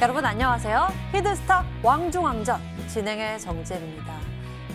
여러분 안녕하세요. 히든스타 왕중왕전 진행의 정재입니다.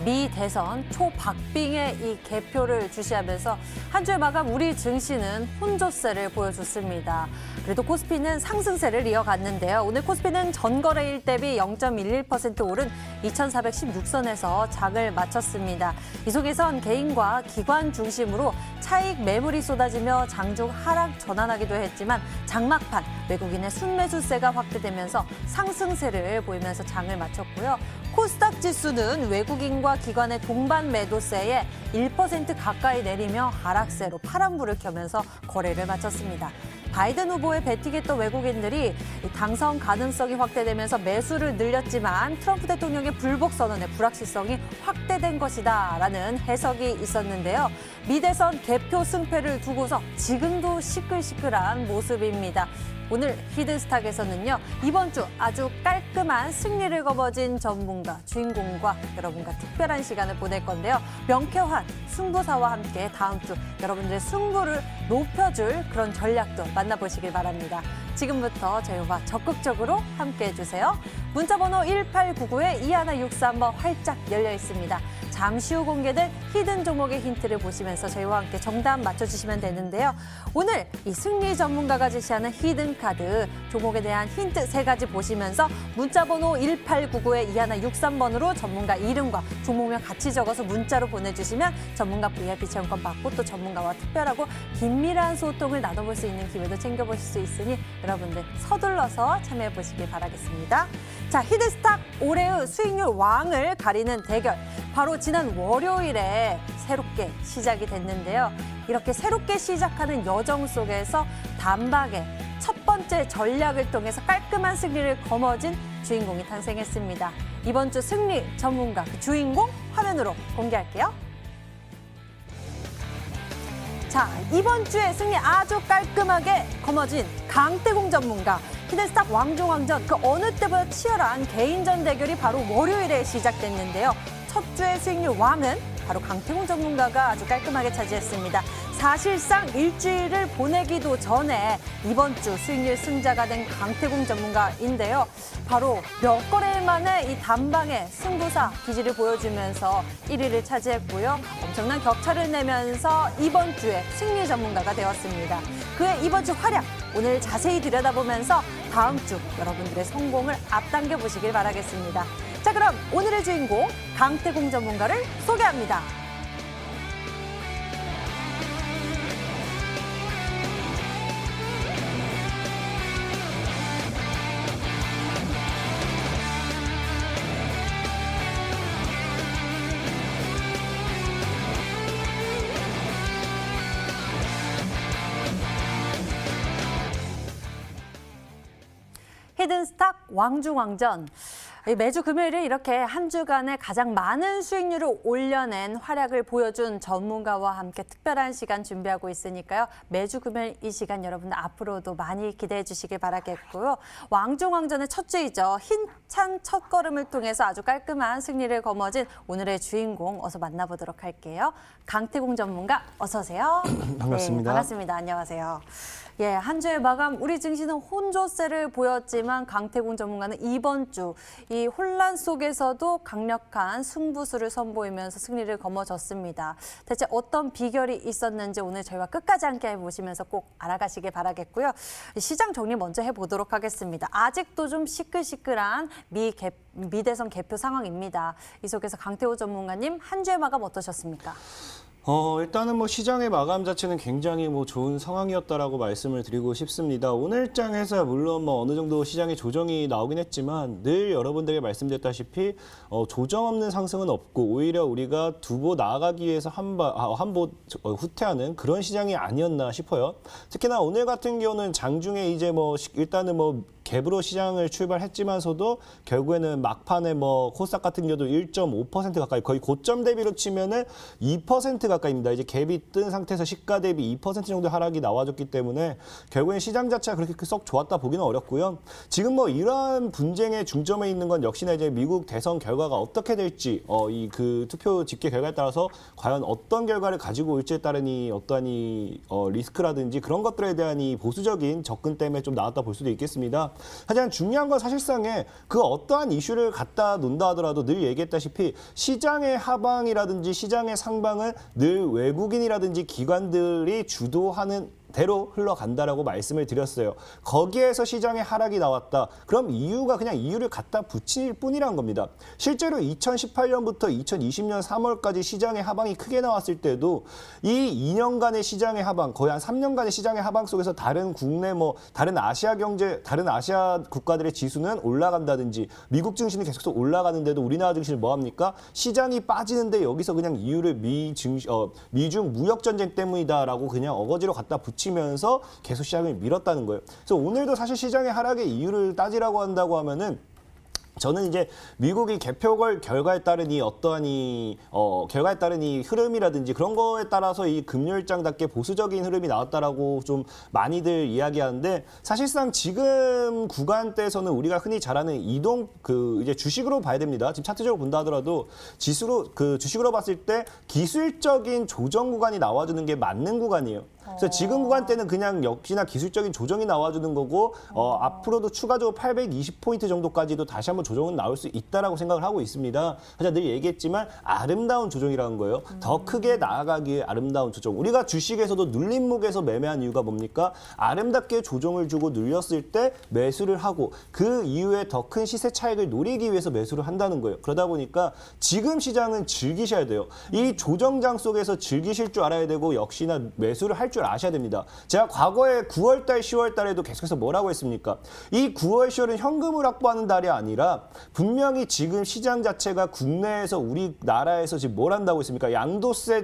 미 대선 초박빙의 이 개표를 주시하면서 한 주의 마감 우리 증시는 혼조세를 보여줬습니다. 그래도 코스피는 상승세를 이어갔는데요. 오늘 코스피는 전거래일 대비 0.11% 오른 2,416선에서 장을 마쳤습니다. 이 속에선 개인과 기관 중심으로 차익 매물이 쏟아지며 장중 하락 전환하기도 했지만 장막판 외국인의 순매수세가 확대되면서 상승세를 보이면서 장을 마쳤고요. 코스닥 지수는 외국인과 기관의 동반 매도세에 1% 가까이 내리며 하락세로 파란불을 켜면서 거래를 마쳤습니다. 바이든 후보에 베팅했던 외국인들이 당선 가능성이 확대되면서 매수를 늘렸지만 트럼프 대통령의 불복 선언의 불확실성이 확대된 것이다라는 해석이 있었는데요. 미 대선 개표 승패를 두고서 지금도 시끌시끌한 모습입니다. 오늘 히든스탁에서는요, 이번 주 아주 깔끔한 승리를 거머쥔 전문가, 주인공과 여러분과 특별한 시간을 보낼 건데요. 명쾌한 승부사와 함께 다음 주 여러분들의 승부를 높여줄 그런 전략도 만나보시길 바랍니다. 지금부터 저희와 적극적으로 함께해 주세요. 문자번호 1899-2163번 활짝 열려 있습니다. 잠시 후 공개될 히든 종목의 힌트를 보시면서 저희와 함께 정답 맞춰주시면 되는데요. 오늘 이 승리 전문가가 제시하는 히든 카드 종목에 대한 힌트 3가지 보시면서 문자번호 1899-2163번으로 전문가 이름과 종목명 같이 적어서 문자로 보내주시면 전문가 VIP 체험권 받고 또 전문가와 특별하고 긴밀한 소통을 나눠볼 수 있는 기회도 챙겨보실 수 있으니 여러분들 서둘러서 참여해보시길 바라겠습니다. 자, 히든스탁 올해의 수익률 왕을 가리는 대결. 바로 지난 월요일에 새롭게 시작이 됐는데요. 이렇게 새롭게 시작하는 여정 속에서 단박에 첫 번째 전략을 통해서 깔끔한 승리를 거머쥔 주인공이 탄생했습니다. 이번 주 승리 전문가 그 주인공 화면으로 공개할게요. 자, 이번 주에 승리 아주 깔끔하게 거머쥔 강태공 전문가. 히든스탁 왕중왕전 그 어느 때보다 치열한 개인전 대결이 바로 월요일에 시작됐는데요. 첫 주의 수익률 왕은 바로 강태공 전문가가 아주 깔끔하게 차지했습니다. 사실상 일주일을 보내기도 전에 이번 주 수익률 승자가 된 강태공 전문가인데요. 바로 몇 거래일 만에 이 단방의 승부사 기질을 보여주면서 1위를 차지했고요. 엄청난 격차를 내면서 이번 주에 승리 전문가가 되었습니다. 그의 이번 주 활약 오늘 자세히 들여다보면서 다음 주 여러분들의 성공을 앞당겨 보시길 바라겠습니다. 자, 그럼 오늘의 주인공 강태공 전문가를 소개합니다. 히든스탁 왕중왕전. 매주 금요일에 이렇게 한 주간에 가장 많은 수익률을 올려낸 활약을 보여준 전문가와 함께 특별한 시간 준비하고 있으니까요. 매주 금요일 이 시간 여러분들 앞으로도 많이 기대해 주시길 바라겠고요. 왕중왕전의 첫 주이죠. 힘찬 첫걸음을 통해서 아주 깔끔한 승리를 거머쥔 오늘의 주인공 어서 만나보도록 할게요. 강태공 전문가 어서 오세요. 반갑습니다. 네, 반갑습니다. 안녕하세요. 예, 한 주의 마감 우리 증시는 혼조세를 보였지만 강태공 전문가는 이번 주 이 혼란 속에서도 강력한 승부수를 선보이면서 승리를 거머쥐었습니다. 대체 어떤 비결이 있었는지 오늘 저희와 끝까지 함께 해보시면서 꼭 알아가시길 바라겠고요. 시장 정리 먼저 해보도록 하겠습니다. 아직도 좀 시끌시끌한 미 대선 개표 상황입니다. 이 속에서 강태호 전문가님 한 주의 마감 어떠셨습니까? 일단은 뭐 시장의 마감 자체는 굉장히 뭐 좋은 상황이었다라고 말씀을 드리고 싶습니다. 오늘장에서 물론 뭐 어느 정도 시장의 조정이 나오긴 했지만 늘 여러분들에게 말씀드렸다시피 조정 없는 상승은 없고 오히려 우리가 두보 나아가기 위해서 한보 후퇴하는 그런 시장이 아니었나 싶어요. 특히나 오늘 같은 경우는 장중에 이제 뭐 일단은 뭐 갭으로 시장을 출발했지만서도 결국에는 막판에 뭐 코스닥 같은 경우도 1.5% 가까이 거의 고점 대비로 치면은 2% 가까이입니다. 이제 갭이 뜬 상태에서 시가 대비 2% 정도 하락이 나와줬기 때문에 결국엔 시장 자체가 그렇게 썩 좋았다 보기는 어렵고요. 지금 뭐 이러한 분쟁의 중점에 있는 건 역시나 이제 미국 대선 결과가 어떻게 될지 이 그 투표 집계 결과에 따라서 과연 어떤 결과를 가지고 올지에 따른 이 어떠한 이 리스크라든지 그런 것들에 대한 이 보수적인 접근 때문에 좀 나왔다 볼 수도 있겠습니다. 하지만 중요한 건 사실상에 그 어떠한 이슈를 갖다 논다 하더라도 늘 얘기했다시피 시장의 하방이라든지 시장의 상방은 늘 외국인이라든지 기관들이 주도하는 대로 흘러간다라고 말씀을 드렸어요. 거기에서 시장의 하락이 나왔다. 그럼 이유가 그냥 이유를 갖다 붙일 뿐이란 겁니다. 실제로 2018년부터 2020년 3월까지 시장의 하방이 크게 나왔을 때도 이 2년간의 시장의 하방, 거의 한 3년간의 시장의 하방 속에서 다른 국내 다른 아시아 국가들의 지수는 올라간다든지 미국 증시는 계속해서 올라가는데도 우리나라 증시는 뭐 합니까? 시장이 빠지는데 여기서 그냥 이유를 미중 무역 전쟁 때문이다라고 그냥 어거지로 갖다 붙이면서 계속 시장을 밀었다는 거예요. 그래서 오늘도 사실 시장의 하락의 이유를 따지라고 한다고 하면은 저는 이제 미국이 개표 결과에 따른 결과에 따른 이 흐름이라든지 그런 거에 따라서 이 금요일장답게 보수적인 흐름이 나왔다라고 좀 많이들 이야기하는데 사실상 지금 구간대에서는 우리가 흔히 잘 아는 이동 이제 주식으로 봐야 됩니다. 지금 차트적으로 본다 하더라도 주식으로 봤을 때 기술적인 조정 구간이 나와주는 게 맞는 구간이에요. 그래서 지금 구간대는 그냥 역시나 기술적인 조정이 나와주는 거고 앞으로도 추가적으로 820포인트 정도까지도 다시 한번 조정은 나올 수 있다라고 생각을 하고 있습니다. 하지만 늘 얘기했지만 아름다운 조정이라는 거예요. 더 크게 나아가기 위해 아름다운 조정. 우리가 주식에서도 눌림목에서 매매한 이유가 뭡니까? 아름답게 조정을 주고 눌렸을 때 매수를 하고 그 이후에 더 큰 시세 차익을 노리기 위해서 매수를 한다는 거예요. 그러다 보니까 지금 시장은 즐기셔야 돼요. 이 조정장 속에서 즐기실 줄 알아야 되고 역시나 매수를 할 줄 아셔야 됩니다. 제가 과거에 9월달, 10월달에도 계속해서 뭐라고 했습니까? 이 9월, 10월은 현금을 확보하는 달이 아니라 분명히 지금 시장 자체가 국내에서 우리나라에서 지금 뭘 한다고 했습니까?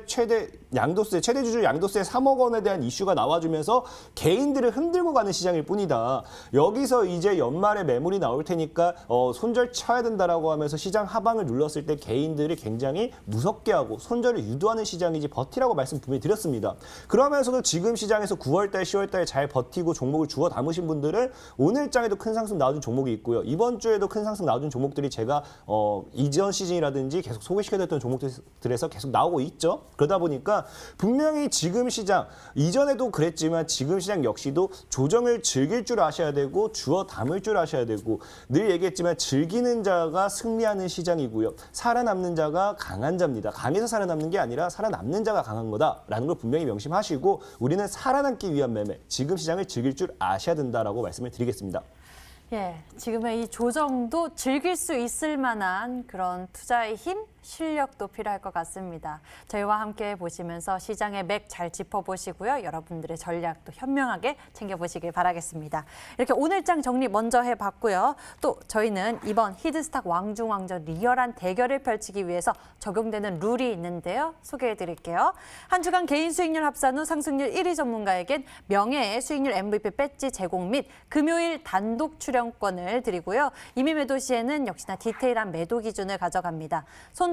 최대 주주 양도세 3억 원에 대한 이슈가 나와주면서 개인들을 흔들고 가는 시장일 뿐이다. 여기서 이제 연말에 매물이 나올 테니까 손절 쳐야 된다라고 하면서 시장 하방을 눌렀을 때 개인들이 굉장히 무섭게 하고 손절을 유도하는 시장이지 버티라고 말씀 분명히 드렸습니다. 그러면서도 지금 시장에서 9월달, 10월달에 잘 버티고 종목을 주워 담으신 분들은 오늘장에도 큰 상승 나와준 종목이 있고요. 이번 주에도 큰 상승 나와준 종목들이 제가 이전 시즌이라든지 계속 소개시켜드렸던 종목들에서 계속 나오고 있죠. 그러다 보니까 분명히 지금 시장, 이전에도 그랬지만 지금 시장 역시도 조정을 즐길 줄 아셔야 되고 주워 담을 줄 아셔야 되고 늘 얘기했지만 즐기는 자가 승리하는 시장이고요. 살아남는 자가 강한 자입니다. 강해서 살아남는 게 아니라 살아남는 자가 강한 거다라는 걸 분명히 명심하시고 우리는 살아남기 위한 매매, 지금 시장을 즐길 줄 아셔야 된다라고 말씀을 드리겠습니다. 예, 지금의 이 조정도 즐길 수 있을 만한 그런 투자의 힘, 실력도 필요할 것 같습니다. 저희와 함께 보시면서 시장의 맥 잘 짚어보시고요. 여러분들의 전략도 현명하게 챙겨보시길 바라겠습니다. 이렇게 오늘장 정리 먼저 해봤고요. 또 저희는 이번 히든스탁 왕중왕전 리얼한 대결을 펼치기 위해서 적용되는 룰이 있는데요. 소개해드릴게요. 한 주간 개인 수익률 합산 후 상승률 1위 전문가에겐 명예의 수익률 MVP 배지 제공 및 금요일 단독 출연권을 드리고요. 이미 매도 시에는 역시나 디테일한 매도 기준을 가져갑니다.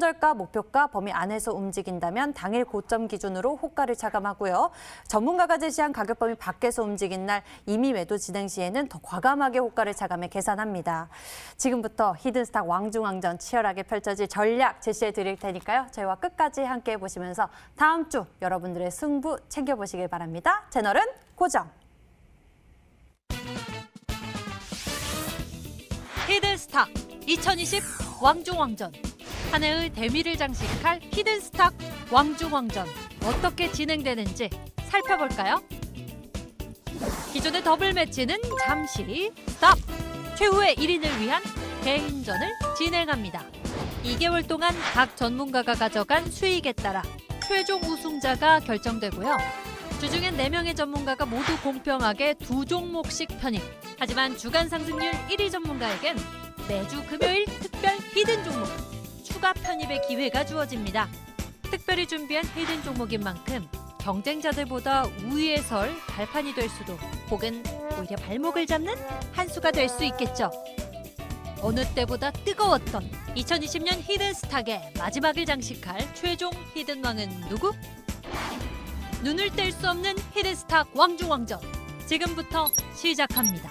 손절가, 목표가 범위 안에서 움직인다면 당일 고점 기준으로 호가를 차감하고요. 전문가가 제시한 가격 범위 밖에서 움직인 날 이미 매도 진행 시에는 더 과감하게 호가를 차감해 계산합니다. 지금부터 히든스탁 왕중왕전 치열하게 펼쳐질 전략 제시해 드릴 테니까요. 저희와 끝까지 함께 보시면서 다음 주 여러분들의 승부 챙겨보시길 바랍니다. 채널은 고정. 히든스탁 2020 왕중왕전. 한 해의 대미를 장식할 히든스탁 왕중왕전. 어떻게 진행되는지 살펴볼까요? 기존의 더블 매치는 잠시 스탑! 최후의 1인을 위한 개인전을 진행합니다. 2개월 동안 각 전문가가 가져간 수익에 따라 최종 우승자가 결정되고요. 주중엔 4명의 전문가가 모두 공평하게 2종목씩 편입. 하지만 주간 상승률 1위 전문가에겐 매주 금요일 특별 히든 종목 추가 편입의 기회가 주어집니다. 특별히 준비한 히든 종목인 만큼 경쟁자들보다 우위에 설 발판이 될 수도 혹은 오히려 발목을 잡는 한 수가 될 수 있겠죠. 어느 때보다 뜨거웠던 2020년 히든스탁의 마지막을 장식할 최종 히든왕은 누구? 눈을 뗄 수 없는 히든스탁 왕중왕전 지금부터 시작합니다.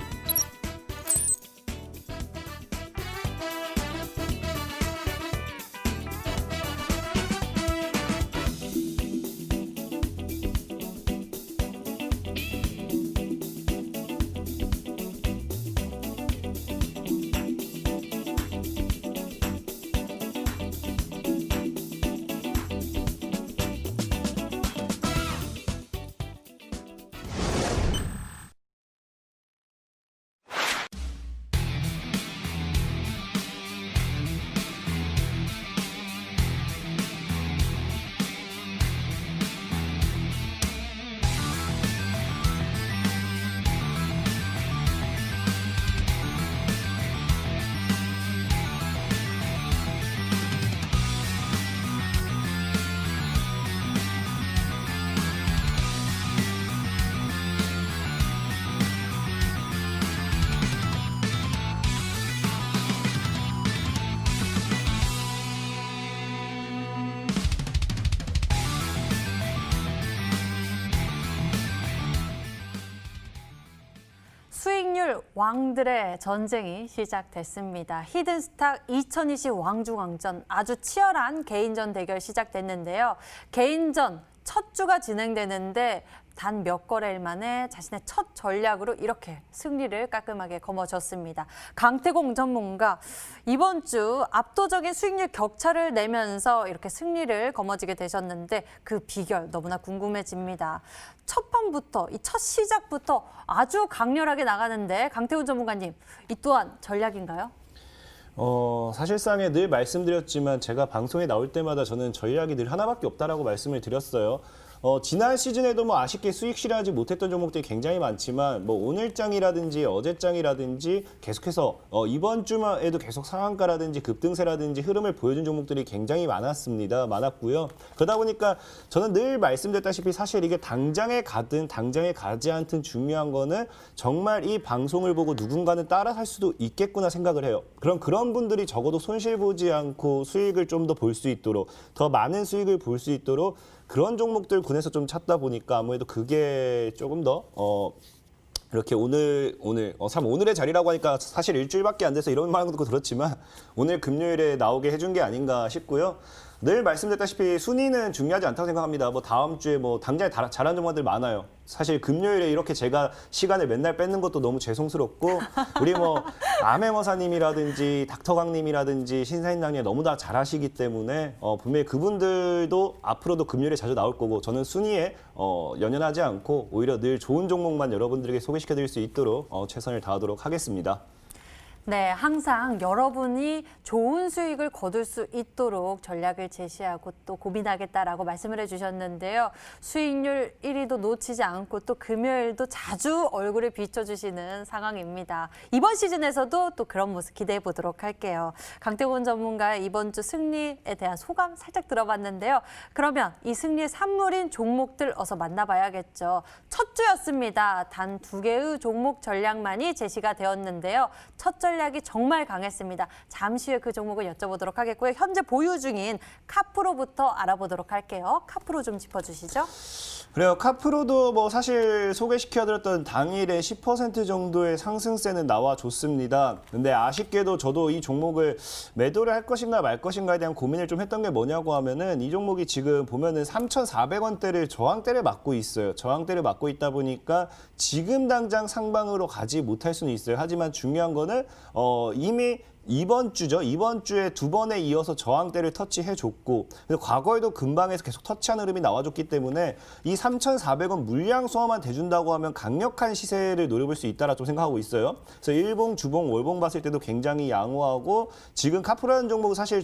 왕들의 전쟁이 시작됐습니다. 히든스탁 2020 왕중왕전 아주 치열한 개인전 대결 시작됐는데요. 개인전 첫 주가 진행되는데 단 몇 거래일 만에 자신의 첫 전략으로 이렇게 승리를 깔끔하게 거머쥐었습니다. 강태공 전문가, 이번 주 압도적인 수익률 격차를 내면서 이렇게 승리를 거머쥐게 되셨는데 그 비결 너무나 궁금해집니다. 첫 판부터, 이 첫 시작부터 아주 강렬하게 나가는데 강태공 전문가님, 이 또한 전략인가요? 사실상에 늘 말씀드렸지만 제가 방송에 나올 때마다 저는 전략이 늘 하나밖에 없다라고 말씀을 드렸어요. 지난 시즌에도 뭐 아쉽게 수익 실현하지 못했던 종목들이 굉장히 많지만 뭐 오늘장이라든지 어제장이라든지 계속해서 이번 주에도 계속 상한가라든지 급등세라든지 흐름을 보여준 종목들이 굉장히 많았고요. 그러다 보니까 저는 늘 말씀드렸다시피 사실 이게 당장에 가든 당장에 가지 않든 중요한 거는 정말 이 방송을 보고 누군가는 따라할 수도 있겠구나 생각을 해요. 그런 분들이 적어도 손실 보지 않고 수익을 좀 더 볼 수 있도록, 더 많은 수익을 볼 수 있도록 그런 종목들 군에서 좀 찾다 보니까 아무래도 그게 조금 더 이렇게 참 오늘의 자리라고 하니까 사실 일주일밖에 안 돼서 이런 말하는 것도 그렇지만 오늘 금요일에 나오게 해준 게 아닌가 싶고요. 늘 말씀드렸다시피 순위는 중요하지 않다고 생각합니다. 뭐 다음 주에 뭐 당장에 잘하는 종목들 많아요. 사실 금요일에 이렇게 제가 시간을 맨날 뺏는 것도 너무 죄송스럽고 우리 뭐 암행어사님이라든지 닥터강님이라든지 신사임당님 너무 다 잘하시기 때문에 분명히 그분들도 앞으로도 금요일에 자주 나올 거고 저는 순위에 연연하지 않고 오히려 늘 좋은 종목만 여러분들에게 소개시켜드릴 수 있도록 최선을 다하도록 하겠습니다. 네, 항상 여러분이 좋은 수익을 거둘 수 있도록 전략을 제시하고 또 고민하겠다라고 말씀을 해주셨는데요. 수익률 1위도 놓치지 않고 또 금요일도 자주 얼굴을 비춰주시는 상황입니다. 이번 시즌에서도 또 그런 모습 기대해 보도록 할게요. 강태곤 전문가의 이번 주 승리에 대한 소감 살짝 들어봤는데요. 그러면 이 승리의 산물인 종목들 어서 만나봐야겠죠. 첫 주였습니다. 단 2개의 종목 전략만이 제시가 되었는데요. 첫 전략이 정말 강했습니다. 잠시 후에 그 종목을 여쭤보도록 하겠고요. 현재 보유 중인 카프로부터 알아보도록 할게요. 카프로 좀 짚어주시죠. 그래요. 카프로도 뭐 사실 소개시켜드렸던 당일에 10% 정도의 상승세는 나와줬습니다. 근데 아쉽게도 저도 이 종목을 매도를 할 것인가 말 것인가에 대한 고민을 좀 했던 게 뭐냐고 하면은 이 종목이 지금 보면은 3,400원대를 저항대를 맞고 있어요. 저항대를 맞고 있다 보니까 지금 당장 상방으로 가지 못할 수는 있어요. 하지만 중요한 거는 이미 이번 주죠. 이번 주에 2번에 이어서 저항대를 터치해줬고 과거에도 근방에서 계속 터치하는 흐름이 나와줬기 때문에 이 3,400원 물량 소화만 돼준다고 하면 강력한 시세를 노려볼 수 있다라 좀 생각하고 있어요. 그래서 일봉, 주봉, 월봉 봤을 때도 굉장히 양호하고 지금 카프라는 종목은 사실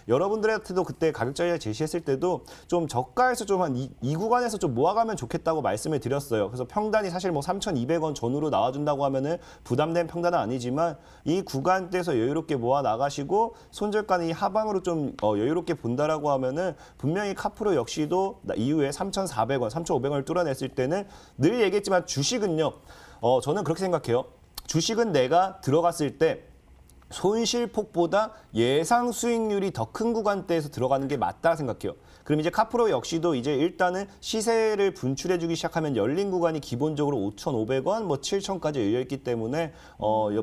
여러분들한테도 그때 가격 전략 제시했을 때도 좀 저가에서 좀 한 이 구간에서 좀 모아가면 좋겠다고 말씀을 드렸어요. 그래서 평단이 사실 뭐 3,200원 전후로 나와준다고 하면은 부담된 평단은 아니지만 이 구간대에서 여유롭게 모아 나가시고 손절가는 이 하방으로 좀 여유롭게 본다라고 하면은 분명히 카프로 역시도 이후에 3,400원, 3,500원을 뚫어냈을 때는 늘 얘기했지만 주식은요. 저는 그렇게 생각해요. 주식은 내가 들어갔을 때 손실폭보다 예상 수익률이 더 큰 구간대에서 들어가는 게 맞다 생각해요. 그럼 이제 카프로 역시도 이제 일단은 시세를 분출해주기 시작하면 열린 구간이 기본적으로 5,500원, 뭐 7,000까지 열려있기 때문에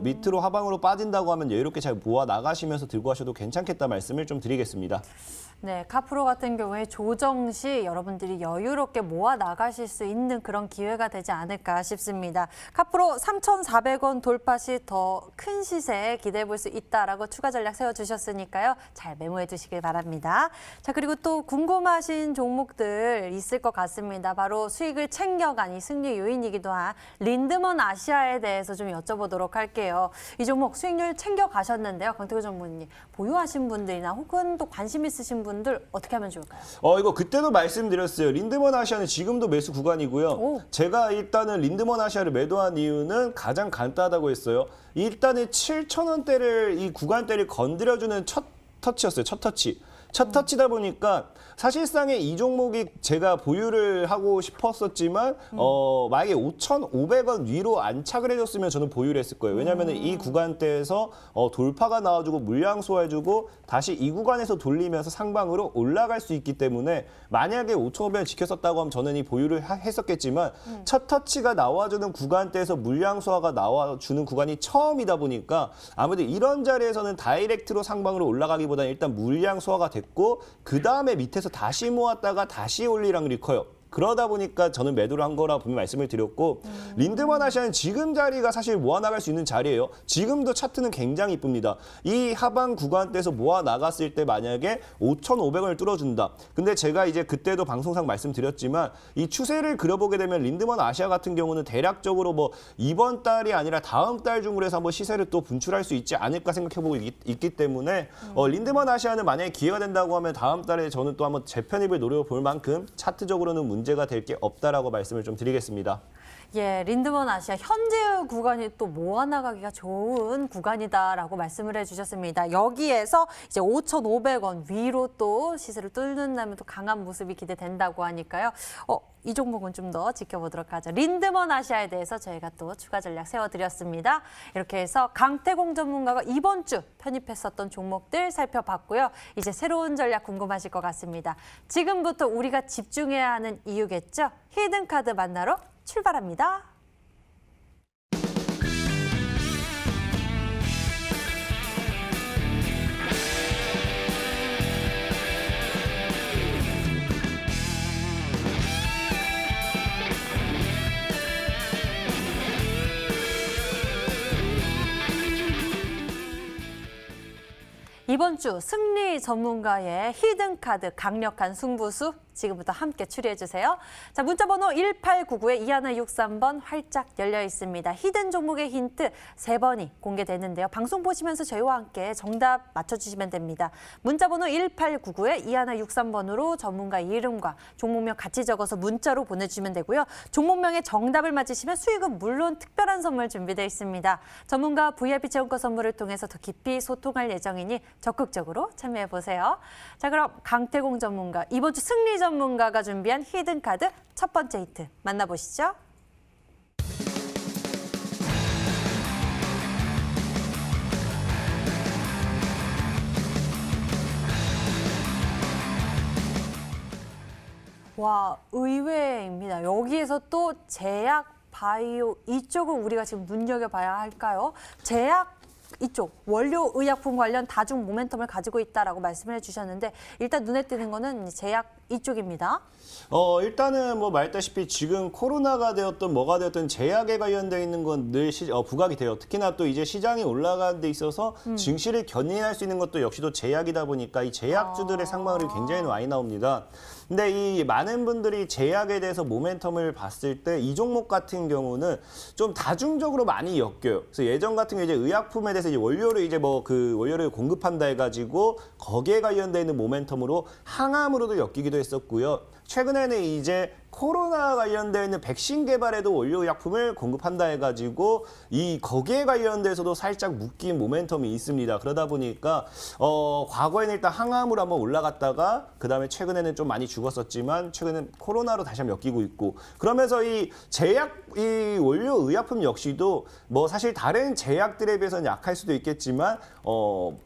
밑으로 하방으로 빠진다고 하면 여유롭게 잘 모아 나가시면서 들고 가셔도 괜찮겠다 말씀을 좀 드리겠습니다. 네, 카프로 같은 경우에 조정 시 여러분들이 여유롭게 모아 나가실 수 있는 그런 기회가 되지 않을까 싶습니다. 카프로 3,400원 돌파 시 더 큰 시세 기대해 볼 수 있다라고 추가 전략 세워주셨으니까요. 잘 메모해 두시길 바랍니다. 자, 그리고 또 궁금하신 종목들 있을 것 같습니다. 바로 수익을 챙겨간 이 승리 요인이기도 한 린드먼 아시아에 대해서 좀 여쭤보도록 할게요. 이 종목 수익률 챙겨가셨는데요. 강태구 전문님, 보유하신 분들이나 혹은 또 관심 있으신 분들 어떻게 하면 좋을까요? 이거 그때도 말씀드렸어요. 린드먼 아시아는 지금도 매수 구간이고요. 오. 제가 일단은 린드먼 아시아를 매도한 이유는 가장 간단하다고 했어요. 일단은 7,000원대를 이 구간대를 건드려주는 첫 터치였어요. 첫 터치. 첫 터치다 보니까 사실상의 이 종목이 제가 보유를 하고 싶었었지만 만약에 5,500원 위로 안착을 해줬으면 저는 보유를 했을 거예요. 왜냐하면 이 구간대에서 돌파가 나와주고 물량 소화해주고 다시 이 구간에서 돌리면서 상방으로 올라갈 수 있기 때문에 만약에 5,500원 지켰었다고 하면 저는 이 보유를 했었겠지만 첫 터치가 나와주는 구간대에서 물량 소화가 나와주는 구간이 처음이다 보니까 아무래도 이런 자리에서는 다이렉트로 상방으로 올라가기보다는 일단 물량 소화가 됐고 그 다음에 밑에서 다시 모았다가 다시 올릴 확률이 커요. 그러다 보니까 저는 매도를 한 거라 분명히 말씀을 드렸고 린드먼 아시아는 지금 자리가 사실 모아나갈 수 있는 자리예요. 지금도 차트는 굉장히 이쁩니다. 이 하방 구간대에서 모아나갔을 때 만약에 5,500원을 뚫어준다. 근데 제가 이제 그때도 방송상 말씀드렸지만 이 추세를 그려보게 되면 린드먼 아시아 같은 경우는 대략적으로 뭐 이번 달이 아니라 다음 달 중으로 해서 한번 시세를 또 분출할 수 있지 않을까 생각해보고 있기 때문에 린드먼 아시아는 만약에 기회가 된다고 하면 다음 달에 저는 또 한번 재편입을 노려볼 만큼 차트적으로는 문제가 될 게 없다라고 말씀을 좀 드리겠습니다. 예, 린드먼 아시아 현재의 구간이 또 모아나가기가 좋은 구간이다라고 말씀을 해주셨습니다. 여기에서 이제 5,500원 위로 또 시세를 뚫는다면 또 강한 모습이 기대된다고 하니까요. 이 종목은 좀 더 지켜보도록 하죠. 린드먼 아시아에 대해서 저희가 또 추가 전략 세워드렸습니다. 이렇게 해서 강태공 전문가가 이번 주 편입했었던 종목들 살펴봤고요. 이제 새로운 전략 궁금하실 것 같습니다. 지금부터 우리가 집중해야 하는 이유겠죠? 히든카드 만나러 출발합니다. 이번 주 승리 전문가의 히든카드 강력한 승부수 지금부터 함께 추리해주세요. 자, 문자번호 1899에 2163번 활짝 열려 있습니다. 히든 종목의 힌트 3번이 공개되는데요. 방송 보시면서 저희와 함께 정답 맞춰주시면 됩니다. 문자번호 1899에 2163번으로 전문가 이름과 종목명 같이 적어서 문자로 보내주시면 되고요. 종목명의 정답을 맞히시면 수익은 물론 특별한 선물 준비되어 있습니다. 전문가 VIP 체험권 선물을 통해서 더 깊이 소통할 예정이니 적극적으로 참여해보세요. 자, 그럼 강태공 전문가, 이번 주 승리 전문가가 준비한 히든카드 첫 번째 힌트 만나보시죠. 와, 의외입니다. 여기에서 또 제약, 바이오 이쪽을 우리가 지금 눈여겨봐야 할까요? 제약 이쪽 원료 의약품 관련 다중 모멘텀을 가지고 있다라고 말씀을 해주셨는데 일단 눈에 띄는 거는 제약 이쪽입니다. 일단은 뭐 말했다시피 지금 코로나가 되었던 뭐가 되었던 제약에 관련되어 있는 건 늘 부각이 돼요. 특히나 또 이제 시장이 올라가는 데 있어서 증시를 견인할 수 있는 것도 역시도 제약이다 보니까 이 제약주들의 상방률이 굉장히 많이 나옵니다. 근데 이 많은 분들이 제약에 대해서 모멘텀을 봤을 때 이 종목 같은 경우는 좀 다중적으로 많이 엮여요. 그래서 예전 같은 경우 이제 의약품에 대해서 이제 원료를 이제 뭐 그 원료를 공급한다 해가지고 거기에 관련돼 있는 모멘텀으로 항암으로도 엮이기도 했었고요. 최근에는 이제 코로나 관련되어 있는 백신 개발에도 원료의약품을 공급한다 해가지고 이 거기에 관련돼서도 살짝 묶인 모멘텀이 있습니다. 그러다 보니까 과거에는 일단 항암으로 한번 올라갔다가 그다음에 최근에는 좀 많이 죽었었지만 최근에는 코로나로 다시 한번 엮이고 있고 그러면서 이 제약, 이 원료의약품 역시도 뭐 사실 다른 제약들에 비해서는 약할 수도 있겠지만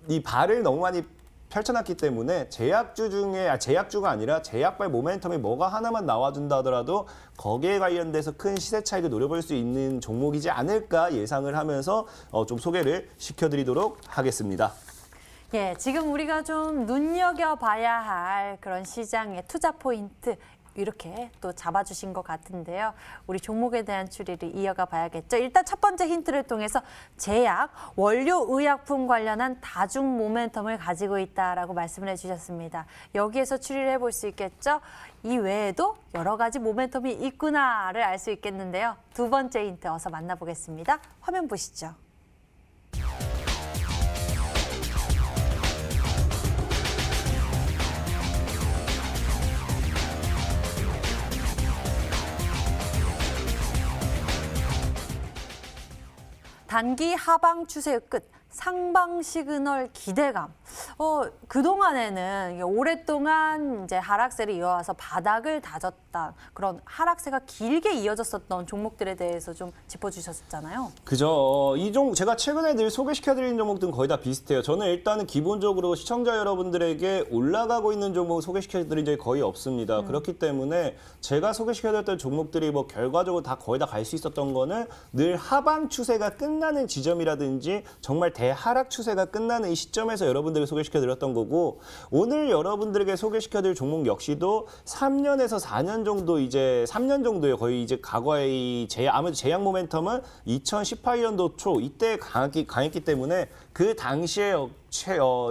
이 발을 너무 많이 펼쳐놨기 때문에 제약주 중에 제약주가 아니라 제약발 모멘텀이 뭐가 하나만 나와준다 하더라도 거기에 관련돼서 큰 시세 차익을 노려볼 수 있는 종목이지 않을까 예상을 하면서 좀 소개를 시켜드리도록 하겠습니다. 예, 지금 우리가 좀 눈여겨봐야 할 그런 시장의 투자 포인트 이렇게 또 잡아주신 것 같은데요. 우리 종목에 대한 추리를 이어가 봐야겠죠. 일단 첫 번째 힌트를 통해서 제약, 원료 의약품 관련한 다중 모멘텀을 가지고 있다라고 말씀을 해주셨습니다. 여기에서 추리를 해볼 수 있겠죠. 이 외에도 여러 가지 모멘텀이 있구나를 알 수 있겠는데요. 두 번째 힌트 어서 만나보겠습니다. 화면 보시죠. 단기 하방 추세의 끝, 상방 시그널 기대감. 그동안에는 이게 오랫동안 이제 하락세를 이어와서 바닥을 다졌다. 그런 하락세가 길게 이어졌었던 종목들에 대해서 좀 짚어주셨잖아요. 그죠. 제가 최근에 늘 소개시켜드린 종목들은 거의 다 비슷해요. 저는 일단은 기본적으로 시청자 여러분들에게 올라가고 있는 종목 소개시켜드린 적이 거의 없습니다. 그렇기 때문에 제가 소개시켜드렸던 종목들이 뭐 결과적으로 다 거의 다 갈 수 있었던 거는 늘 하방 추세가 끝나는 지점이라든지 정말 대하락 추세가 끝나는 이 시점에서 여러분들에게 소개시켜드렸던 거고, 오늘 여러분들에게 소개시켜드릴 종목 역시도 3년에서 4년 정도, 이제 3년 정도에 거의 이제 과거의 아무래도 제약 모멘텀은 2018년도 초 이때 강했기 때문에 그 당시에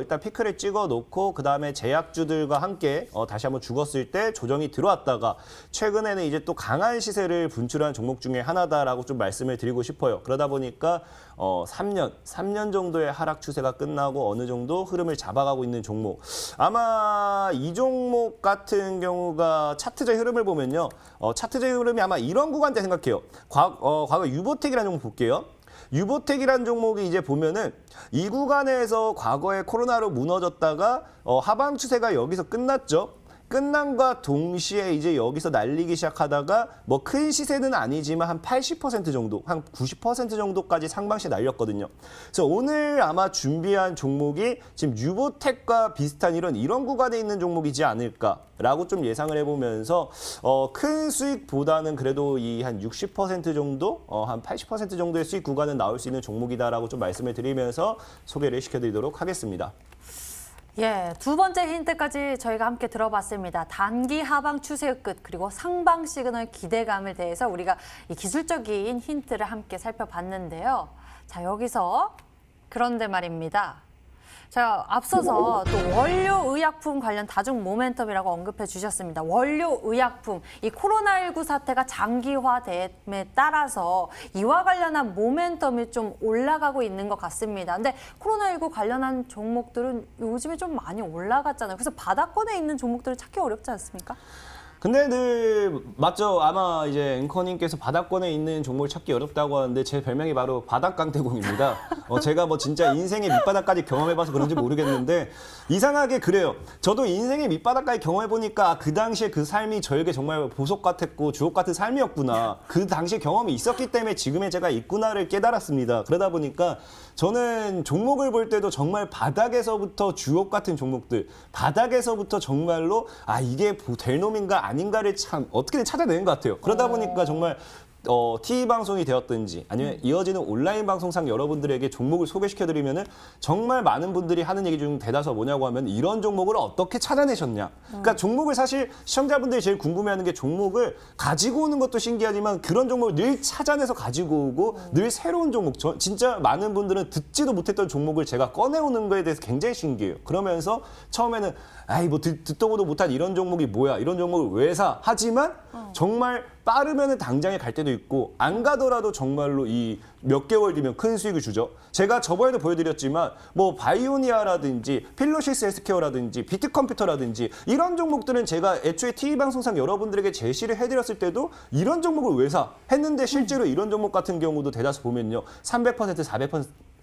일단 피크를 찍어 놓고 그 다음에 제약주들과 함께 다시 한번 죽었을 때 조정이 들어왔다가 최근에는 이제 또 강한 시세를 분출한 종목 중에 하나다라고 좀 말씀을 드리고 싶어요. 그러다 보니까 3년 정도의 하락 추세가 끝나고 어느 정도 흐름을 잡아가고 있는 종목. 아마 이 종목 같은 경우가 차트적 흐름을 보면요. 차트적 흐름이 아마 이런 구간대 생각해요. 과거 유보텍이라는 종목 볼게요. 유보텍이라는 종목이 이제 보면은 이 구간에서 과거에 코로나로 무너졌다가 하방 추세가 여기서 끝났죠. 끝남과 동시에 이제 여기서 날리기 시작하다가 뭐 큰 시세는 아니지만 한 80% 정도, 한 90% 정도까지 상방시 날렸거든요. 그래서 오늘 아마 준비한 종목이 지금 유보텍과 비슷한 이런 구간에 있는 종목이지 않을까라고 좀 예상을 해보면서 큰 수익보다는 그래도 이 한 60% 정도, 한 80% 정도의 수익 구간은 나올 수 있는 종목이다라고 좀 말씀을 드리면서 소개를 시켜드리도록 하겠습니다. 예, 두 번째 힌트까지 저희가 함께 들어봤습니다. 단기 하방 추세의 끝, 그리고 상방 시그널 기대감에 대해서 우리가 이 기술적인 힌트를 함께 살펴봤는데요. 자, 여기서 그런데 말입니다. 자, 앞서서 또 원료의약품 관련 다중 모멘텀이라고 언급해 주셨습니다. 원료의약품, 이 코로나19 사태가 장기화됨에 따라서 이와 관련한 모멘텀이 좀 올라가고 있는 것 같습니다. 근데 코로나19 관련한 종목들은 요즘에 좀 많이 올라갔잖아요. 그래서 바닥권에 있는 종목들을 찾기 어렵지 않습니까? 근데 늘 맞죠. 아마 이제 앵커님께서 바닥권에 있는 종목을 찾기 어렵다고 하는데 제 별명이 바로 바닥강태공입니다. 제가 뭐 진짜 인생의 밑바닥까지 경험해봐서 그런지 모르겠는데 이상하게 그래요. 저도 인생의 밑바닥까지 경험해보니까 그 당시에 그 삶이 저에게 정말 보석 같았고 주옥 같은 삶이었구나. 그 당시에 경험이 있었기 때문에 지금의 제가 있구나를 깨달았습니다. 그러다 보니까 저는 종목을 볼 때도 정말 바닥에서부터 주옥 같은 종목들, 바닥에서부터 정말로 이게 될 놈인가 아닌가를 참 어떻게든 찾아내는 것 같아요. 그러다 보니까 정말 TV 방송이 되었든지 아니면 이어지는 온라인 방송상 여러분들에게 종목을 소개시켜드리면은 정말 많은 분들이 하는 얘기 중 대다수 뭐냐고 하면 이런 종목을 어떻게 찾아내셨냐. 그러니까 종목을 사실 시청자분들이 제일 궁금해하는 게 종목을 가지고 오는 것도 신기하지만 그런 종목을 늘 찾아내서 가지고 오고 늘 새로운 종목. 진짜 많은 분들은 듣지도 못했던 종목을 제가 꺼내오는 거에 대해서 굉장히 신기해요. 그러면서 처음에는 뭐 듣도 보도 못한 이런 종목이 뭐야, 이런 종목을 왜 사? 하지만 정말 빠르면 당장에 갈 때도 있고 안 가더라도 정말로 이 몇 개월 뒤면 큰 수익을 주죠. 제가 저번에도 보여드렸지만 뭐 바이오니아라든지 필로시스 헬스케어라든지 비트컴퓨터라든지 이런 종목들은 제가 애초에 TV 방송상 여러분들에게 제시를 해드렸을 때도 이런 종목을 왜 사? 했는데 실제로 이런 종목 같은 경우도 대다수 보면요. 300%,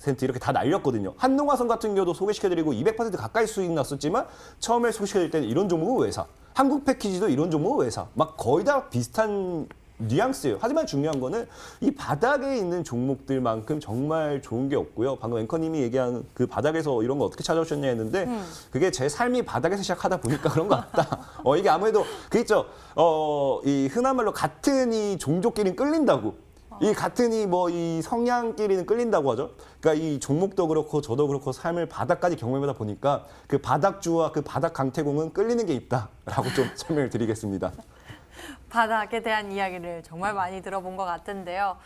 400% 이렇게 다 날렸거든요. 한농화성 같은 경우도 소개시켜드리고 200% 가까이 수익 났었지만 처음에 소개시켜드릴 때는 이런 종목을 왜 사? 한국 패키지도 이런 종목을 왜 사? 막 거의 다 비슷한 뉘앙스예요. 하지만 중요한 거는 이 바닥에 있는 종목들만큼 정말 좋은 게 없고요. 방금 앵커님이 얘기한 그 바닥에서 이런 거 어떻게 찾아오셨냐 했는데 그게 제 삶이 바닥에서 시작하다 보니까 그런 것 같다. 이게 아무래도 그 있죠. 이 흔한 말로 같은 이 종족끼리는 끌린다고. 이 같은 이 성향끼리는 끌린다고 하죠. 그러니까 이 종목도 그렇고 저도 그렇고 삶을 바닥까지 경험하다 보니까 그 바닥주와 그 바닥 강태공은 끌리는 게 있다라고 좀 설명을 드리겠습니다. 바닥에 대한 이야기를 정말 많이 들어본 것 같은데요.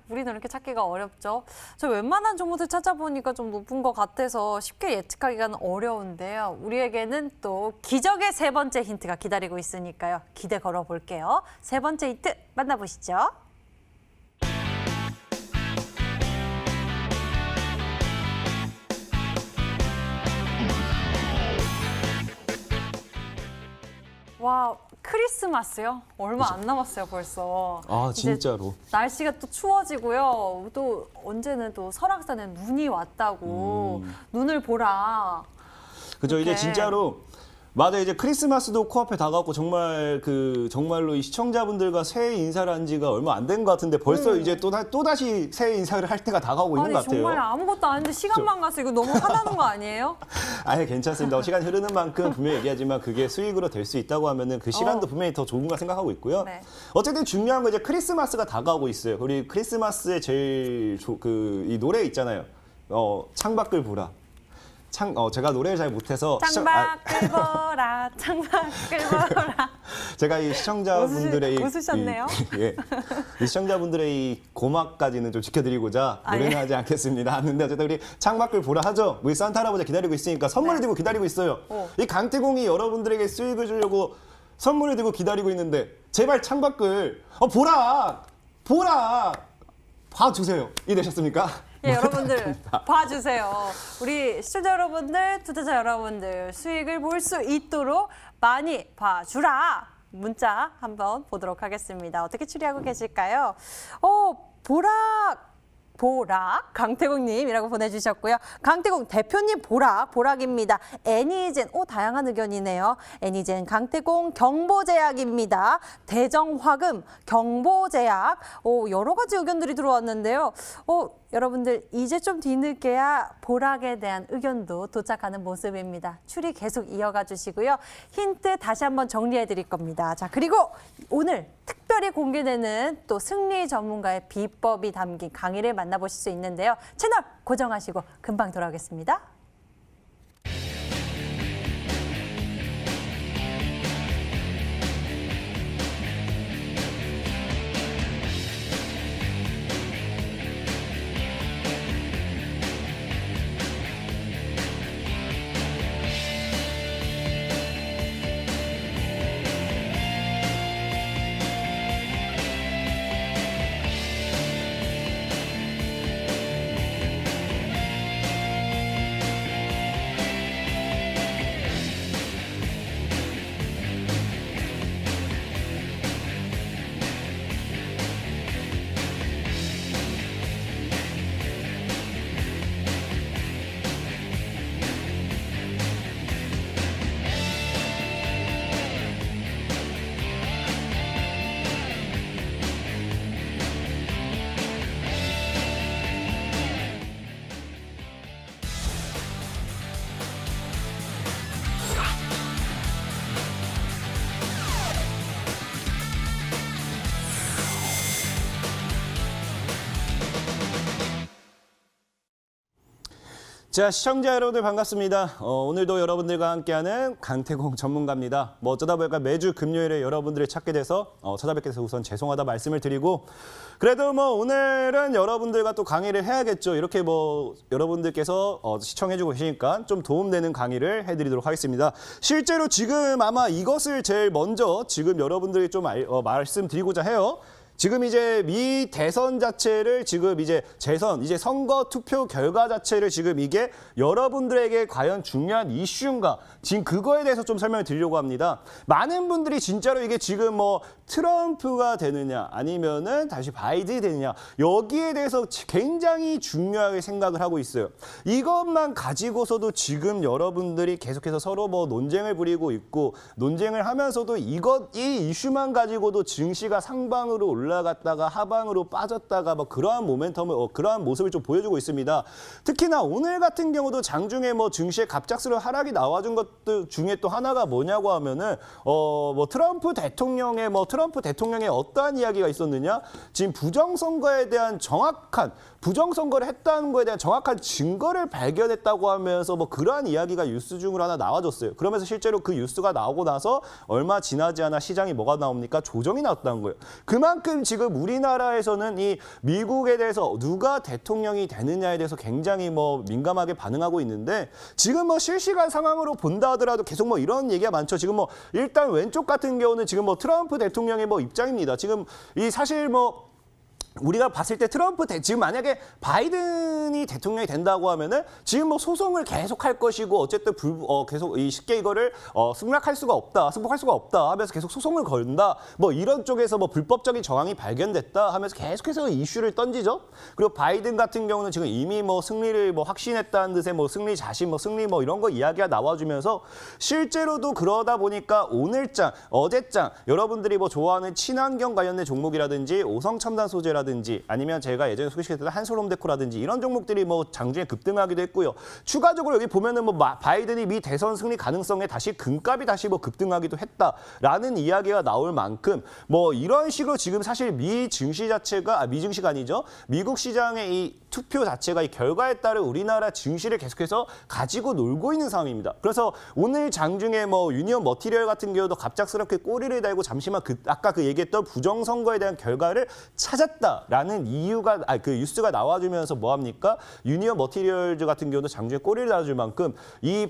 우리는 이렇게 찾기가 어렵죠. 저 웬만한 종목들 찾아보니까 좀 높은 것 같아서 쉽게 예측하기가 어려운데요. 우리에게는 또 기적의 세 번째 힌트가 기다리고 있으니까요. 기대 걸어볼게요. 세 번째 힌트 만나보시죠. 와, 크리스 크리스마스요? 얼마 안 남았어요, 벌써. 아, 이제 진짜로. 날씨가 또 추워지고요. 또 언제는 또 설악산에 눈이 왔다고 눈을 보라. 그죠. 이제 이렇게. 진짜로 맞아. 이제 크리스마스도 코앞에 다가왔고 정말로 이 시청자분들과 새해 인사를 한 지가 얼마 안 된 것 같은데 벌써 이제 또다시 새해 인사를 할 때가 다가오고 있는 것 아니 같아요. 정말 아무것도 아닌데 시간만 가서 이거 너무 화나는 거 아니에요? 아예 괜찮습니다. 시간 흐르는 만큼 분명히 얘기하지만 그게 수익으로 될 수 있다고 하면은 그 시간도 분명히 더 좋은 거 생각하고 있고요. 네. 어쨌든 중요한 건 이제 크리스마스가 다가오고 있어요. 우리 크리스마스에 제일 이 노래 있잖아요. 창밖을 보라. 제가 노래를 잘 못해서 창밖을 보라, 창밖을 보라. 제가 이 시청자분들의 웃으셨네요. 이 시청자분들의 이 고막까지는 좀 지켜드리고자 노래는 예. 하지 않겠습니다. 근데 어쨌든 우리 창밖을 보라 하죠. 우리 산타 할아버지 기다리고 있으니까 선물을 네. 들고 기다리고 있어요. 이 강태공이 여러분들에게 수익을 주려고 선물을 들고 기다리고 있는데 제발 창밖을 보라 봐주세요. 이해되셨습니까? 예, 여러분들 봐주세요. 우리 시청자 여러분들, 투자자 여러분들 수익을 볼 수 있도록 많이 봐주라. 문자 한번 보도록 하겠습니다. 어떻게 추리하고 계실까요? 보락 강태공님이라고 보내주셨고요. 강태공 대표님 보락입니다. 애니젠 다양한 의견이네요. 애니젠 강태공 경보제약입니다. 대정화금 경보제약 여러 가지 의견들이 들어왔는데요. 여러분들 이제 좀 뒤늦게야 보락에 대한 의견도 도착하는 모습입니다. 추리 계속 이어가 주시고요. 힌트 다시 한번 정리해 드릴 겁니다. 자, 그리고 오늘 특별히 공개되는 또 승리 전문가의 비법이 담긴 강의를 만나보실 수 있는데요. 채널 고정하시고 금방 돌아오겠습니다. 자, 시청자 여러분들 반갑습니다. 오늘도 여러분들과 함께하는 강태공 전문가입니다. 어쩌다 보니까 매주 금요일에 여러분들을 찾게 돼서 찾아뵙게 돼서 우선 죄송하다 말씀을 드리고 그래도 오늘은 여러분들과 또 강의를 해야겠죠. 이렇게 여러분들께서 시청해주고 계시니까 좀 도움되는 강의를 해드리도록 하겠습니다. 실제로 지금 아마 이것을 제일 먼저 지금 여러분들이 좀 말씀드리고자 해요. 지금 이제 미 대선 자체를 지금 이제 선거 투표 결과 자체를 지금 이게 여러분들에게 과연 중요한 이슈인가? 지금 그거에 대해서 좀 설명을 드리려고 합니다. 많은 분들이 진짜로 이게 지금 트럼프가 되느냐 아니면은 다시 바이든이 되느냐 여기에 대해서 굉장히 중요하게 생각을 하고 있어요. 이것만 가지고서도 지금 여러분들이 계속해서 서로 논쟁을 벌이고 있고 논쟁을 하면서도 이 이슈만 가지고도 증시가 상방으로 올라갔다가 하방으로 빠졌다가 그러한 모멘텀을 그러한 모습을 좀 보여주고 있습니다. 특히나 오늘 같은 경우도 장중에 증시에 갑작스러운 하락이 나와준 것들 중에 또 하나가 뭐냐고 하면은 트럼프 대통령의 어떠한 이야기가 있었느냐? 지금 부정선거에 대한 부정선거를 했다는 거에 대한 정확한 증거를 발견했다고 하면서 그러한 이야기가 뉴스 중으로 하나 나와줬어요. 그러면서 실제로 그 뉴스가 나오고 나서 얼마 지나지 않아 시장이 뭐가 나옵니까? 조정이 나왔다는 거예요. 그만큼 지금 우리나라에서는 이 미국에 대해서 누가 대통령이 되느냐에 대해서 굉장히 민감하게 반응하고 있는데 지금 실시간 상황으로 본다 하더라도 계속 이런 얘기가 많죠. 지금 일단 왼쪽 같은 경우는 지금 트럼프 대통령의 입장입니다. 지금 이 사실 우리가 봤을 때 지금 만약에 바이든이 대통령이 된다고 하면은 지금 뭐 소송을 계속 할 것이고 어쨌든 계속 쉽게 이거를 승낙할 수가 없다, 승복할 수가 없다 하면서 계속 소송을 걸다. 뭐 이런 쪽에서 뭐 불법적인 정황이 발견됐다 하면서 계속해서 이슈를 던지죠. 그리고 바이든 같은 경우는 지금 이미 뭐 승리를 뭐 확신했다는 듯의 뭐 승리 자신, 뭐 승리 뭐 이런 거 이야기가 나와주면서 실제로도 그러다 보니까 오늘장, 어제장 여러분들이 뭐 좋아하는 친환경 관련된 종목이라든지 오성 첨단 소재라든지 아니면 제가 예전에 소개시켰던 한솔홈데코라든지 이런 종목들이 뭐 장중에 급등하기도 했고요. 추가적으로 여기 보면은 뭐 바이든이 미 대선 승리 가능성에 다시 금값이 다시 뭐 급등하기도 했다라는 이야기가 나올 만큼 뭐 이런 식으로 지금 사실 미 증시 자체가 미 증시가 아니죠. 미국 시장의 이 투표 자체가 이 결과에 따른 우리나라 증시를 계속해서 가지고 놀고 있는 상황입니다. 그래서 오늘 장중에 뭐 유니온 머티리얼 같은 경우도 갑작스럽게 꼬리를 달고 잠시만 아까 그 얘기했던 부정선거에 대한 결과를 찾았다라는 이유가 그 뉴스가 나와주면서 뭐 합니까? 유니온 머티리얼즈 같은 경우도 장중에 꼬리를 달아줄 만큼 이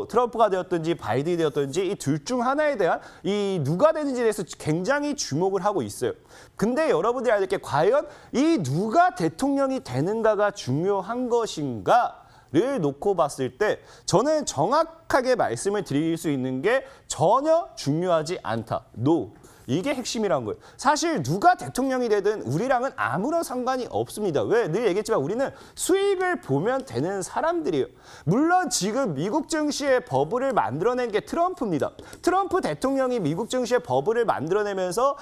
트럼프가 되었든지 바이든이 되었든지 이 둘 중 하나에 대한 이 누가 되는지에 대해서 굉장히 주목을 하고 있어요. 근데 여러분들이 알게 과연 이 누가 대통령이 되는가가 중요한 것인가를 놓고 봤을 때 저는 정확하게 말씀을 드릴 수 있는 게 전혀 중요하지 않다. No. 이게 핵심이란 거예요. 사실 누가 대통령이 되든 우리랑은 아무런 상관이 없습니다. 왜? 늘 얘기했지만 우리는 수익을 보면 되는 사람들이에요. 물론 지금 미국 증시의 버블을 만들어낸 게 트럼프입니다. 트럼프 대통령이 미국 증시의 버블을 만들어내면서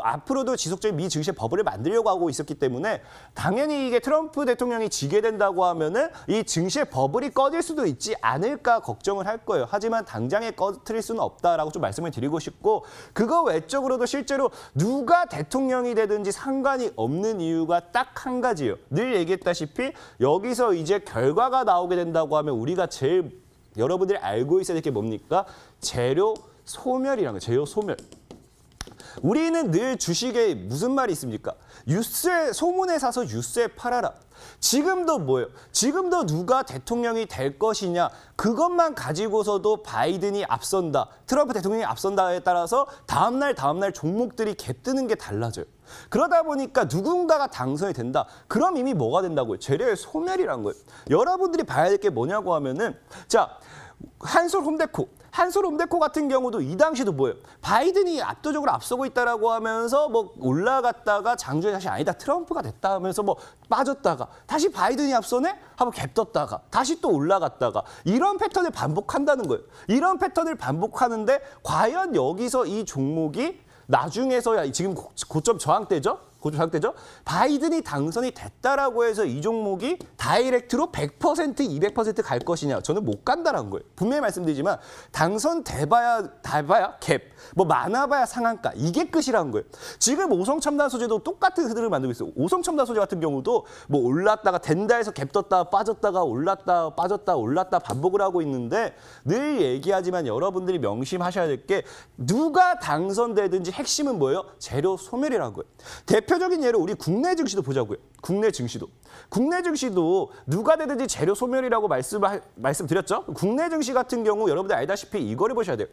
앞으로도 지속적인 미 증시의 버블을 만들려고 하고 있었기 때문에 당연히 이게 트럼프 대통령이 지게 된다고 하면은 이 증시의 버블이 꺼질 수도 있지 않을까 걱정을 할 거예요. 하지만 당장에 꺼뜨릴 수는 없다라고 좀 말씀을 드리고 싶고 그거 외적으로도 실제로 누가 대통령이 되든지 상관이 없는 이유가 딱 한 가지예요. 늘 얘기했다시피 여기서 이제 결과가 나오게 된다고 하면 우리가 제일 여러분들이 알고 있어야 될 게 뭡니까? 재료 소멸이라는 거예요. 재료 소멸. 우리는 늘 주식에 무슨 말이 있습니까? 소문에 사서 뉴스에 팔아라. 지금도 뭐예요? 지금도 누가 대통령이 될 것이냐 그것만 가지고서도 바이든이 앞선다, 트럼프 대통령이 앞선다에 따라서 다음날 종목들이 갭뜨는 게 달라져요. 그러다 보니까 누군가가 당선이 된다. 그럼 이미 뭐가 된다고요? 재료의 소멸이란 거예요. 여러분들이 봐야 될 게 뭐냐고 하면은 자 한솔홈데코 같은 경우도 이 당시도 뭐예요? 바이든이 압도적으로 앞서고 있다라고 하면서 뭐 올라갔다가 장중에 다시 아니다 트럼프가 됐다 하면서 뭐 빠졌다가 다시 바이든이 앞서네 하고 갭 떴다가 다시 또 올라갔다가 이런 패턴을 반복한다는 거예요. 이런 패턴을 반복하는데 과연 여기서 이 종목이 나중에서야 지금 고점 저항대죠? 바이든이 당선이 됐다라고 해서 이 종목이 다이렉트로 100%, 200%갈 것이냐? 저는 못 간다라는 거예요. 분명히 말씀드리지만 당선 돼봐야 갭, 뭐 많아봐야 상한가 이게 끝이라는 거예요. 지금 오성첨단 소재도 똑같은 흐름을 만들고 있어요. 오성첨단 소재 같은 경우도 뭐 올랐다가 된다 해서 갭 떴다가 빠졌다가 올랐다 빠졌다 올랐다 반복을 하고 있는데 늘 얘기하지만 여러분들이 명심하셔야 될 게 누가 당선되든지 핵심은 뭐예요? 재료 소멸이라는 거예요. 대표적인 예로 우리 국내 증시도 보자고요. 국내 증시도 누가 되든지 재료 소멸이라고 말씀드렸죠. 국내 증시 같은 경우 여러분들 알다시피 이거를 보셔야 돼요.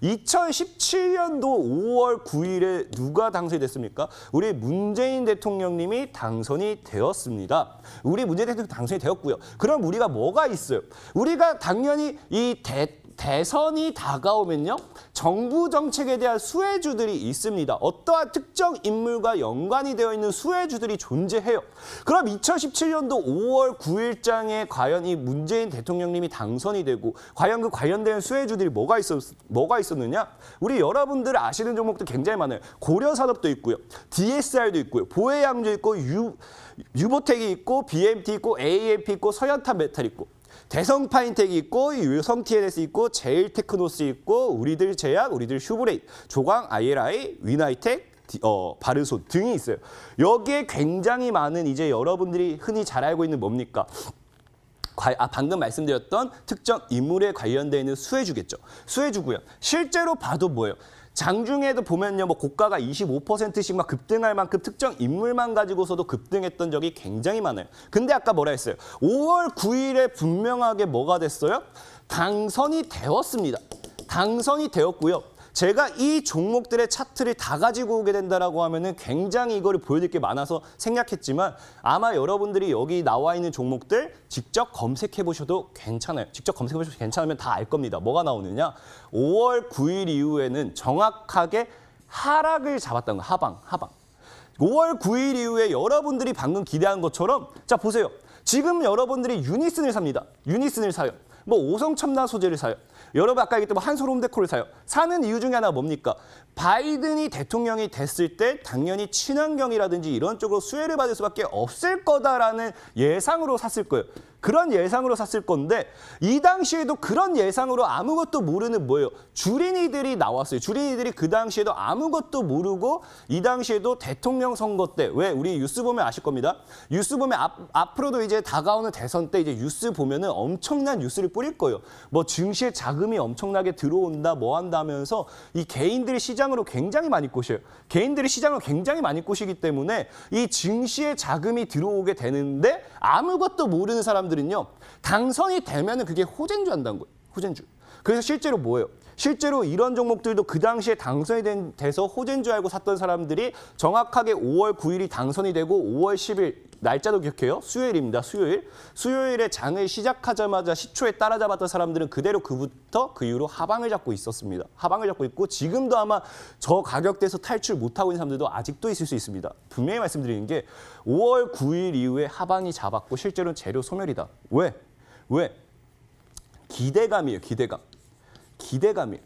2017년도 5월 9일에 누가 당선이 됐습니까? 우리 문재인 대통령님이 당선이 되었습니다. 우리 문재인 대통령 당선이 되었고요. 그럼 우리가 뭐가 있어요? 우리가 당연히 이 대선이 다가오면요. 정부 정책에 대한 수혜주들이 있습니다. 어떠한 특정 인물과 연관이 되어 있는 수혜주들이 존재해요. 그럼 2017년도 5월 9일장에 과연 이 문재인 대통령님이 당선이 되고 과연 그 관련된 수혜주들이 뭐가 있었느냐? 우리 여러분들 아시는 종목들 굉장히 많아요. 고려산업도 있고요. DSR도 있고요. 보혜양조 있고 유보텍이 있고 BMT 있고 AMP 있고 서현탄 메탈 있고 대성파인텍이 있고 유성 TNS 있고 제일테크노스 있고 우리들 제약, 우리들 슈브레이, 조광 ILI, 위나이텍, 바르손 등이 있어요. 여기에 굉장히 많은 이제 여러분들이 흔히 잘 알고 있는 뭡니까? 방금 말씀드렸던 특정 인물에 관련되어 있는 수혜주겠죠. 수혜주고요. 실제로 봐도 뭐예요? 장중에도 보면요, 뭐 고가가 25%씩 막 급등할 만큼 특정 인물만 가지고서도 급등했던 적이 굉장히 많아요. 근데 아까 뭐라 했어요? 5월 9일에 분명하게 뭐가 됐어요? 당선이 되었습니다. 당선이 되었고요. 제가 이 종목들의 차트를 다 가지고 오게 된다라고 하면은 굉장히 이거를 보여드릴 게 많아서 생략했지만 아마 여러분들이 여기 나와 있는 종목들 직접 검색해 보셔도 괜찮아요. 직접 검색해 보셔도 괜찮으면 다 알 겁니다. 뭐가 나오느냐? 5월 9일 이후에는 정확하게 하락을 잡았다는 거, 하방. 5월 9일 이후에 여러분들이 방금 기대한 것처럼 자 보세요. 지금 여러분들이 유니슨을 삽니다. 유니슨을 사요. 뭐 오성첨단 소재를 사요. 여러분 아까 얘기했던 한솔홈데코를 사요. 사는 이유 중에 하나가 뭡니까? 바이든이 대통령이 됐을 때 당연히 친환경이라든지 이런 쪽으로 수혜를 받을 수밖에 없을 거다라는 예상으로 샀을 거예요. 그런 예상으로 샀을 건데 이 당시에도 그런 예상으로 아무것도 모르는 뭐예요? 주린이들이 나왔어요. 주린이들이 그 당시에도 아무것도 모르고 이 당시에도 대통령 선거 때 왜 우리 뉴스 보면 아실 겁니다. 뉴스 보면 앞으로도 이제 다가오는 대선 때 이제 뉴스 보면은 엄청난 뉴스를 뿌릴 거예요. 뭐 증시에 자금이 엄청나게 들어온다 뭐 한다 하면서 이 개인들이 시장으로 굉장히 많이 꼬셔요. 개인들이 시장을 굉장히 많이 꼬시기 때문에 이 증시에 자금이 들어오게 되는데 아무것도 모르는 사람들은요. 당선이 되면은 그게 호재인 줄 안다는 거예요. 호재인 줄. 그래서 실제로 뭐예요? 실제로 이런 종목들도 그 당시에 당선이 돼서 호재인 줄 알고 샀던 사람들이 정확하게 5월 9일이 당선이 되고 5월 10일 날짜도 기억해요. 수요일입니다. 수요일. 수요일에 장을 시작하자마자 시초에 따라잡았던 사람들은 그대로 그부터 그 이후로 하방을 잡고 있었습니다. 하방을 잡고 있고 지금도 아마 저 가격대에서 탈출 못하고 있는 사람들도 아직도 있을 수 있습니다. 분명히 말씀드리는 게 5월 9일 이후에 하방이 잡았고 실제로는 재료 소멸이다. 왜? 기대감이에요. 기대감이에요.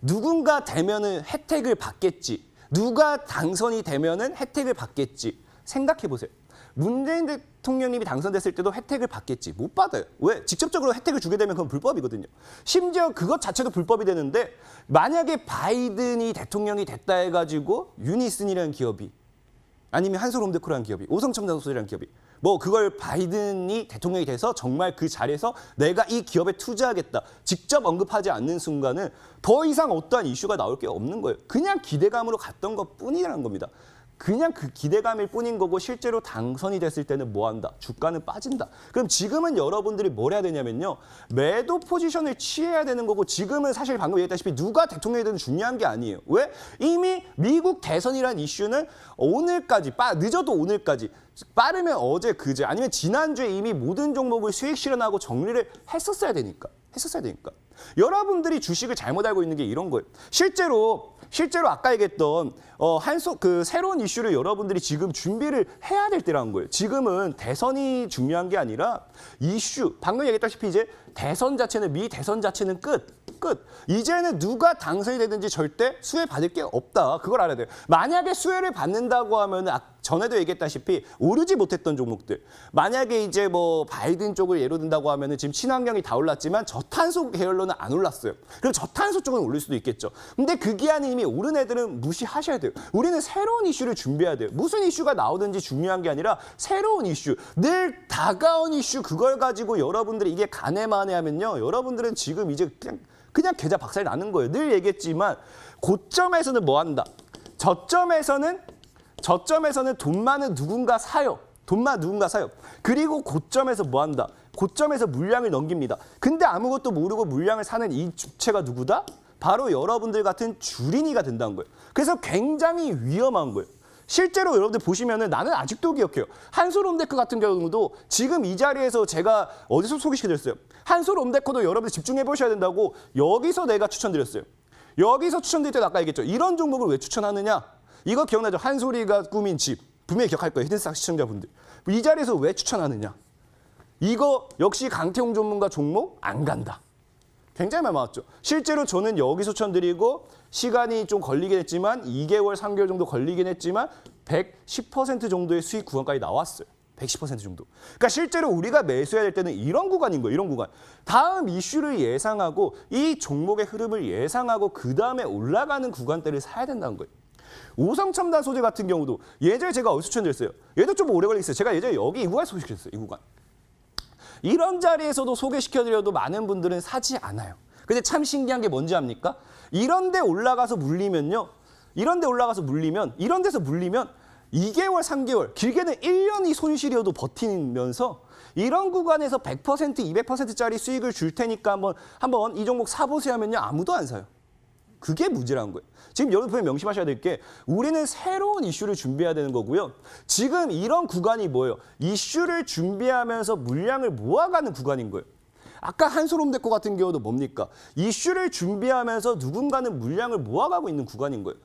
누군가 되면은 혜택을 받겠지. 누가 당선이 되면은 혜택을 받겠지. 생각해 보세요. 문재인 대통령님이 당선됐을 때도 혜택을 받겠지. 못 받아요. 왜? 직접적으로 혜택을 주게 되면 그건 불법이거든요. 심지어 그것 자체도 불법이 되는데 만약에 바이든이 대통령이 됐다 해가지고 유니슨이라는 기업이 아니면 한솔홈데코라는 기업이 오성첨단 소재라는 기업이 뭐 그걸 바이든이 대통령이 돼서 정말 그 자리에서 내가 이 기업에 투자하겠다. 직접 언급하지 않는 순간은 더 이상 어떠한 이슈가 나올 게 없는 거예요. 그냥 기대감으로 갔던 것뿐이라는 겁니다. 그냥 그 기대감일 뿐인 거고 실제로 당선이 됐을 때는 뭐 한다? 주가는 빠진다. 그럼 지금은 여러분들이 뭘 해야 되냐면요. 매도 포지션을 취해야 되는 거고 지금은 사실 방금 얘기했다시피 누가 대통령이 되든 중요한 게 아니에요. 왜? 이미 미국 대선이라는 이슈는 오늘까지, 늦어도 오늘까지, 빠르면 어제, 그제, 아니면 지난주에 이미 모든 종목을 수익 실현하고 정리를 했었어야 되니까. 여러분들이 주식을 잘못 알고 있는 게 이런 거예요. 실제로 아까 얘기했던 새로운 이슈를 여러분들이 지금 준비를 해야 될 때라는 거예요. 지금은 대선이 중요한 게 아니라 이슈. 방금 얘기했다시피 이제 미 대선 자체는 끝. 이제는 누가 당선이 되든지 절대 수혜 받을 게 없다. 그걸 알아야 돼요. 만약에 수혜를 받는다고 하면 전에도 얘기했다시피 오르지 못했던 종목들. 만약에 이제 뭐 바이든 쪽을 예로 든다고 하면은 지금 친환경이 다 올랐지만 저탄소 계열로는 안 올랐어요. 그럼 저탄소 쪽은 올릴 수도 있겠죠. 근데 그 기한이 이미 오른 애들은 무시하셔야 돼요. 우리는 새로운 이슈를 준비해야 돼요. 무슨 이슈가 나오든지 중요한 게 아니라 새로운 이슈. 늘 다가온 이슈 그걸 가지고 여러분들이 이게 가네마네 하면요. 여러분들은 지금 이제 그냥 계좌 박살이 나는 거예요. 늘 얘기했지만 고점에서는 뭐 한다? 저점에서는 돈 많은 누군가 사요. 그리고 고점에서 뭐 한다? 고점에서 물량을 넘깁니다. 근데 아무것도 모르고 물량을 사는 이 주체가 누구다? 바로 여러분들 같은 주린이가 된다는 거예요. 그래서 굉장히 위험한 거예요. 실제로 여러분들 보시면은 나는 아직도 기억해요. 한솔홈데코 같은 경우도 지금 이 자리에서 제가 어디서 소개시켜드렸어요. 한솔홈데코도 여러분들 집중해 보셔야 된다고 여기서 내가 추천드렸어요. 여기서 추천드릴 때도 아까 얘기했죠. 이런 종목을 왜 추천하느냐? 이거 기억나죠? 한솔이가 꾸민 집. 분명히 기억할 거예요. 히든스탁 시청자분들. 이 자리에서 왜 추천하느냐? 이거 역시 강태용 전문가 종목 안 간다. 굉장히 많이 나왔죠. 실제로 저는 여기서 추천드리고 시간이 좀 걸리긴 했지만 2개월, 3개월 정도 걸리긴 했지만 110% 정도의 수익 구간까지 나왔어요. 110% 정도. 그러니까 실제로 우리가 매수해야 될 때는 이런 구간인 거예요. 이런 구간. 다음 이슈를 예상하고 이 종목의 흐름을 예상하고 그다음에 올라가는 구간대를 사야 된다는 거예요. 오성첨단 소재 같은 경우도 예전에 제가 어디서 추천드렸어요. 얘도 좀 오래 걸리겠어요. 제가 예전에 여기 이 구간에 소개시켰어요. 이 구간. 이런 자리에서도 소개시켜드려도 많은 분들은 사지 않아요. 근데 참 신기한 게 뭔지 압니까? 이런 데 올라가서 물리면 이런 데서 물리면 2개월, 3개월, 길게는 1년이 손실이어도 버티면서 이런 구간에서 100%, 200%짜리 수익을 줄 테니까 한번 이 종목 사보세요 하면요. 아무도 안 사요. 그게 문제라는 거예요. 지금 여러분 명심하셔야 될 게 우리는 새로운 이슈를 준비해야 되는 거고요. 지금 이런 구간이 뭐예요? 이슈를 준비하면서 물량을 모아가는 구간인 거예요. 아까 한솔홈데코 같은 경우도 뭡니까? 이슈를 준비하면서 누군가는 물량을 모아가고 있는 구간인 거예요.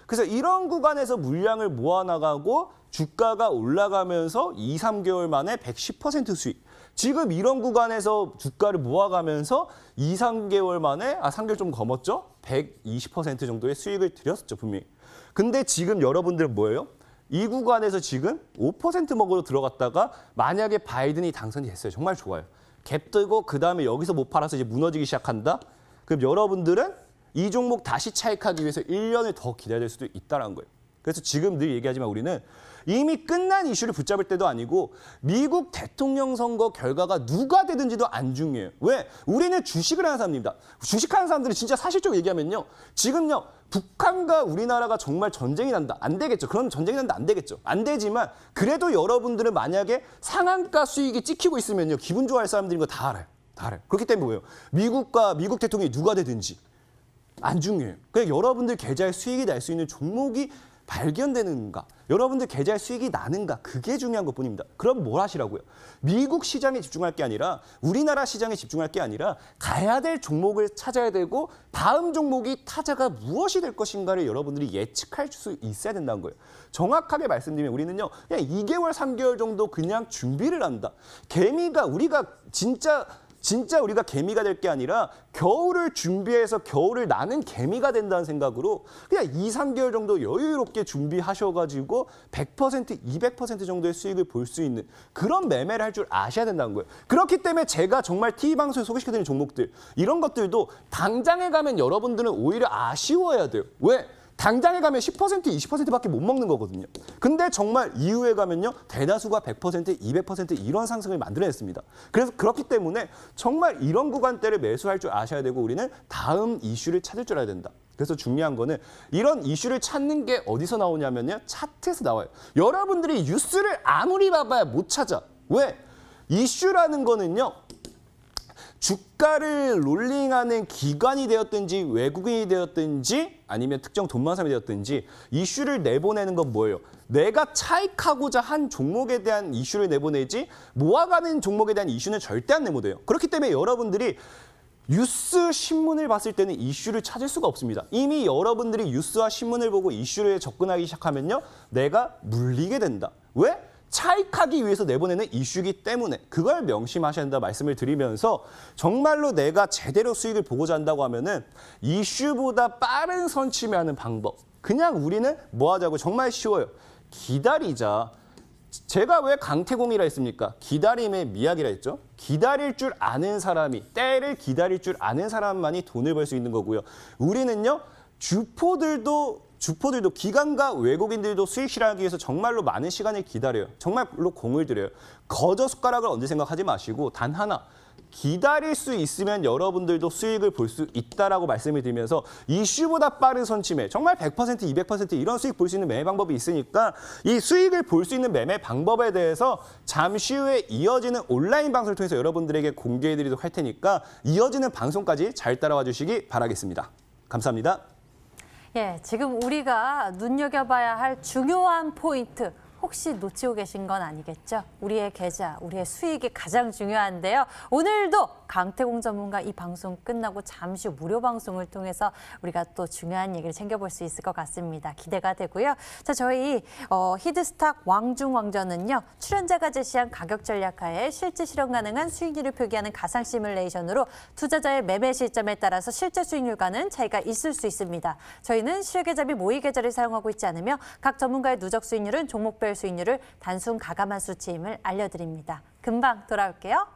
그래서 이런 구간에서 물량을 모아나가고 주가가 올라가면서 2, 3개월 만에 110% 수익. 지금 이런 구간에서 주가를 모아가면서 2, 3개월 만에 3개월 좀 넘었죠? 120% 정도의 수익을 드렸었죠, 분명히. 근데 지금 여러분들은 뭐예요? 이 구간에서 지금 5% 먹으러 들어갔다가 만약에 바이든이 당선이 됐어요. 정말 좋아요. 갭 뜨고 그다음에 여기서 못 팔아서 이제 무너지기 시작한다? 그럼 여러분들은 이 종목 다시 차익하기 위해서 1년을 더 기다려야 될 수도 있다는 거예요. 그래서 지금 늘 얘기하지만 우리는 이미 끝난 이슈를 붙잡을 때도 아니고 미국 대통령 선거 결과가 누가 되든지도 안 중요해요. 왜? 우리는 주식을 하는 사람입니다. 주식하는 사람들은 진짜 사실적으로 얘기하면요. 지금요. 북한과 우리나라가 정말 전쟁이 난다. 안 되겠죠. 그런 전쟁이 난다. 안 되겠죠. 안 되지만 그래도 여러분들은 만약에 상한가 수익이 찍히고 있으면요. 기분 좋아할 사람들인 거 다 알아요. 다 알아요. 그렇기 때문에 뭐예요? 미국 대통령이 누가 되든지 안 중요해요. 그냥 여러분들 계좌에 수익이 날 수 있는 종목이 발견되는가? 여러분들 계좌에 수익이 나는가? 그게 중요한 것뿐입니다. 그럼 뭘 하시라고요? 미국 시장에 집중할 게 아니라 우리나라 시장에 집중할 게 아니라 가야 될 종목을 찾아야 되고 다음 종목이 타자가 무엇이 될 것인가를 여러분들이 예측할 수 있어야 된다는 거예요. 정확하게 말씀드리면 우리는요. 그냥 2개월, 3개월 정도 그냥 준비를 한다. 개미가 우리가 진짜 우리가 개미가 될 게 아니라 겨울을 준비해서 겨울을 나는 개미가 된다는 생각으로 그냥 2, 3개월 정도 여유롭게 준비하셔가지고 100%, 200% 정도의 수익을 볼 수 있는 그런 매매를 할 줄 아셔야 된다는 거예요. 그렇기 때문에 제가 정말 TV방송에 소개시켜드리는 종목들 이런 것들도 당장에 가면 여러분들은 오히려 아쉬워야 돼요. 왜? 당장에 가면 10%, 20%밖에 못 먹는 거거든요. 근데 정말 이후에 가면요. 대다수가 100%, 200% 이런 상승을 만들어냈습니다. 그래서 그렇기 때문에 정말 이런 구간대를 매수할 줄 아셔야 되고 우리는 다음 이슈를 찾을 줄 알아야 된다. 그래서 중요한 거는 이런 이슈를 찾는 게 어디서 나오냐면요. 차트에서 나와요. 여러분들이 뉴스를 아무리 봐봐야 못 찾아. 왜? 이슈라는 거는요. 주가를 롤링하는 기관이 되었든지 외국인이 되었든지 아니면 특정 돈 많은 사람이 되었든지 이슈를 내보내는 건 뭐예요? 내가 차익하고자 한 종목에 대한 이슈를 내보내지 모아가는 종목에 대한 이슈는 절대 안 내보내요. 그렇기 때문에 여러분들이 뉴스, 신문을 봤을 때는 이슈를 찾을 수가 없습니다. 이미 여러분들이 뉴스와 신문을 보고 이슈에 접근하기 시작하면요. 내가 물리게 된다. 왜? 차익하기 위해서 내보내는 이슈이기 때문에 그걸 명심하셔야 한다 말씀을 드리면서 정말로 내가 제대로 수익을 보고자 한다고 하면은 이슈보다 빠른 선취매하는 방법. 그냥 우리는 뭐 하자고 정말 쉬워요. 기다리자. 제가 왜 강태공이라 했습니까? 기다림의 미학이라 했죠. 기다릴 줄 아는 사람이, 때를 기다릴 줄 아는 사람만이 돈을 벌 수 있는 거고요. 우리는요. 주포들도 기관과 외국인들도 수익 실현하기 위해서 정말로 많은 시간을 기다려요. 정말로 공을 들여요. 거저 숟가락을 얹을 생각하지 마시고 단 하나. 기다릴 수 있으면 여러분들도 수익을 볼 수 있다라고 말씀을 드리면서 이슈보다 빠른 선취매, 정말 100%, 200% 이런 수익 볼 수 있는 매매 방법이 있으니까 이 수익을 볼 수 있는 매매 방법에 대해서 잠시 후에 이어지는 온라인 방송을 통해서 여러분들에게 공개해드리도록 할 테니까 이어지는 방송까지 잘 따라와 주시기 바라겠습니다. 감사합니다. 예, 지금 우리가 눈여겨봐야 할 중요한 포인트 혹시 놓치고 계신 건 아니겠죠? 우리의 계좌, 우리의 수익이 가장 중요한데요. 오늘도 강태공 전문가 이 방송 끝나고 잠시 후 무료 방송을 통해서 우리가 또 중요한 얘기를 챙겨볼 수 있을 것 같습니다. 기대가 되고요. 자, 저희 히드스탁 왕중왕전은요. 출연자가 제시한 가격 전략하에 실제 실현 가능한 수익률을 표기하는 가상 시뮬레이션으로 투자자의 매매 시점에 따라서 실제 수익률과는 차이가 있을 수 있습니다. 저희는 실계좌 및 모의 계좌를 사용하고 있지 않으며 각 전문가의 누적 수익률은 종목별 수익률을 단순 가감한 수치임을 알려드립니다. 금방 돌아올게요.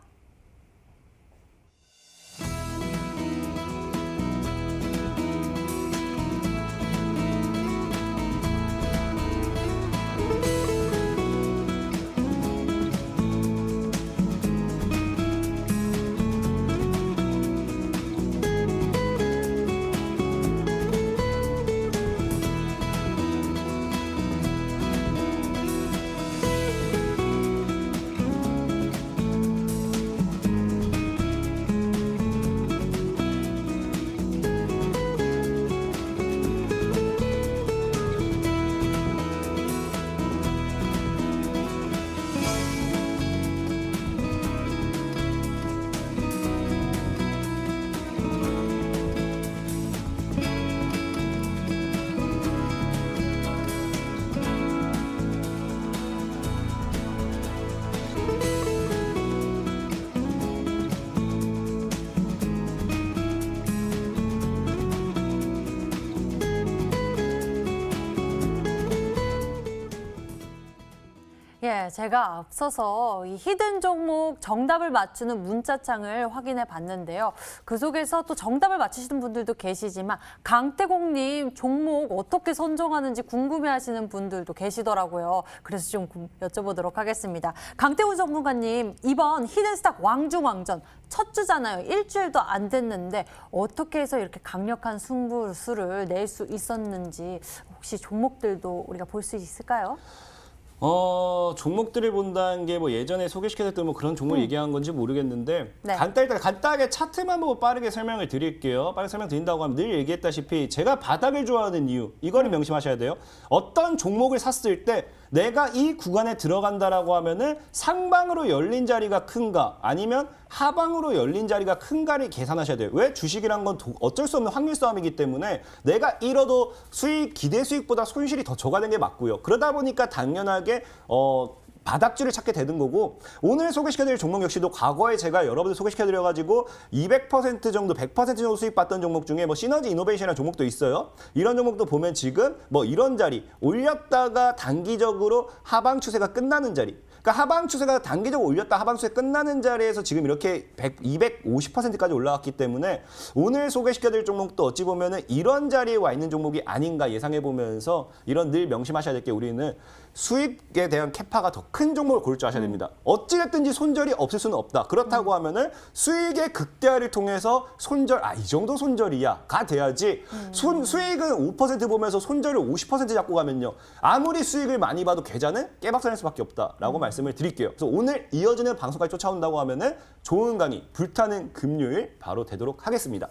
예, 제가 앞서서 이 히든 종목 정답을 맞추는 문자창을 확인해 봤는데요. 그 속에서 또 정답을 맞추시는 분들도 계시지만 강태공님 종목 어떻게 선정하는지 궁금해하시는 분들도 계시더라고요. 그래서 좀 여쭤보도록 하겠습니다. 강태공 전문가님, 이번 히든스탁 왕중왕전 첫 주잖아요. 일주일도 안 됐는데 어떻게 해서 이렇게 강력한 승부수를 낼 수 있었는지 혹시 종목들도 우리가 볼 수 있을까요? 종목들을 본다는 게 뭐 예전에 소개시켜드렸던 뭐 그런 종목 얘기한 건지 모르겠는데 네. 간단하게 차트만 보고 빠르게 설명을 드릴게요. 빠르게 설명드린다고 하면 늘 얘기했다시피 제가 바닥을 좋아하는 이유, 이거를 명심하셔야 돼요. 어떤 종목을 샀을 때 내가 이 구간에 들어간다라고 하면은 상방으로 열린 자리가 큰가 아니면 하방으로 열린 자리가 큰가를 계산하셔야 돼요. 왜? 주식이란 건 어쩔 수 없는 확률 싸움이기 때문에 내가 잃어도 기대 수익보다 손실이 더 적어가는 게 맞고요. 그러다 보니까 당연하게 바닥줄을 찾게 되는 거고, 오늘 소개시켜드릴 종목 역시도 과거에 제가 여러분들 소개시켜드려가지고 200% 정도, 100% 정도 수익 봤던 종목 중에 뭐 시너지 이노베이션이라는 종목도 있어요. 이런 종목도 보면 지금 뭐 이런 자리 올렸다가 단기적으로 하방 추세가 끝나는 자리, 그러니까 하방 추세가 단기적으로 올렸다 하방 추세 끝나는 자리에서 지금 이렇게 250%까지 올라왔기 때문에 오늘 소개시켜드릴 종목도 어찌 보면은 이런 자리에 와 있는 종목이 아닌가 예상해 보면서, 이런 늘 명심하셔야 될 게 우리는 수익에 대한 캐파가 더 큰 종목을 고를 줄 아셔야 됩니다. 어찌됐든지 손절이 없을 수는 없다. 그렇다고 하면은 수익의 극대화를 통해서 손절, 이 정도 손절이야가 돼야지. 수익은 5% 보면서 손절을 50% 잡고 가면요, 아무리 수익을 많이 봐도 계좌는 깨박살날 수밖에 없다라고 말씀을 드릴게요. 그래서 오늘 이어지는 방송까지 쫓아온다고 하면은 좋은 강의, 불타는 금요일 바로 되도록 하겠습니다.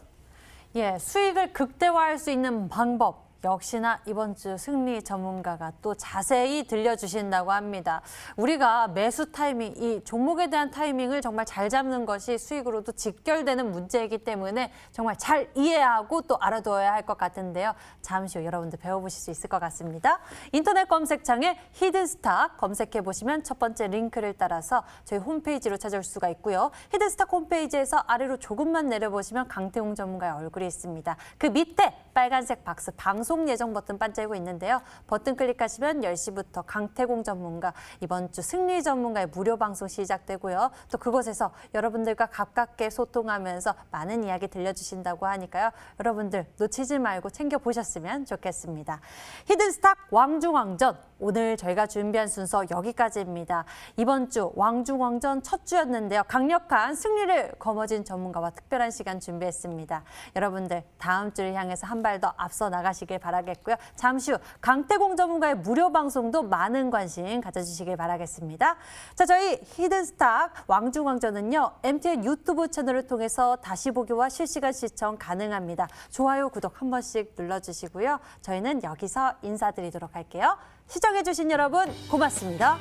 예, 수익을 극대화할 수 있는 방법. 역시나 이번 주 승리 전문가가 또 자세히 들려주신다고 합니다. 우리가 매수 타이밍, 이 종목에 대한 타이밍을 정말 잘 잡는 것이 수익으로도 직결되는 문제이기 때문에 정말 잘 이해하고 또 알아둬야 할 것 같은데요. 잠시 후 여러분들 배워보실 수 있을 것 같습니다. 인터넷 검색창에 히든스탁 검색해보시면 첫 번째 링크를 따라서 저희 홈페이지로 찾아올 수가 있고요. 히든스탁 홈페이지에서 아래로 조금만 내려보시면 강태공 전문가의 얼굴이 있습니다. 그 밑에 빨간색 박스 방송 예정 버튼 반짝이고 있는데요. 버튼 클릭하시면 10시부터 강태공 전문가, 이번 주 승리 전문가의 무료 방송 시작되고요. 또 그곳에서 여러분들과 가깝게 소통하면서 많은 이야기 들려주신다고 하니까요. 여러분들 놓치지 말고 챙겨보셨으면 좋겠습니다. 히든스탁 왕중왕전, 오늘 저희가 준비한 순서 여기까지입니다. 이번 주 왕중왕전 첫 주였는데요. 강력한 승리를 거머쥔 전문가와 특별한 시간 준비했습니다. 여러분들 다음 주를 향해서 한 발 더 앞서 나가시길 바라겠고요. 잠시 후 강태공 전문가의 무료 방송도 많은 관심 가져주시길 바라겠습니다. 자, 저희 히든스탁 왕중왕전은요, MTN 유튜브 채널을 통해서 다시 보기와 실시간 시청 가능합니다. 좋아요, 구독 한 번씩 눌러주시고요. 저희는 여기서 인사드리도록 할게요. 시청해주신 여러분 고맙습니다.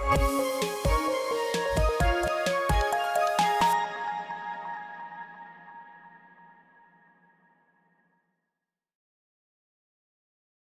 you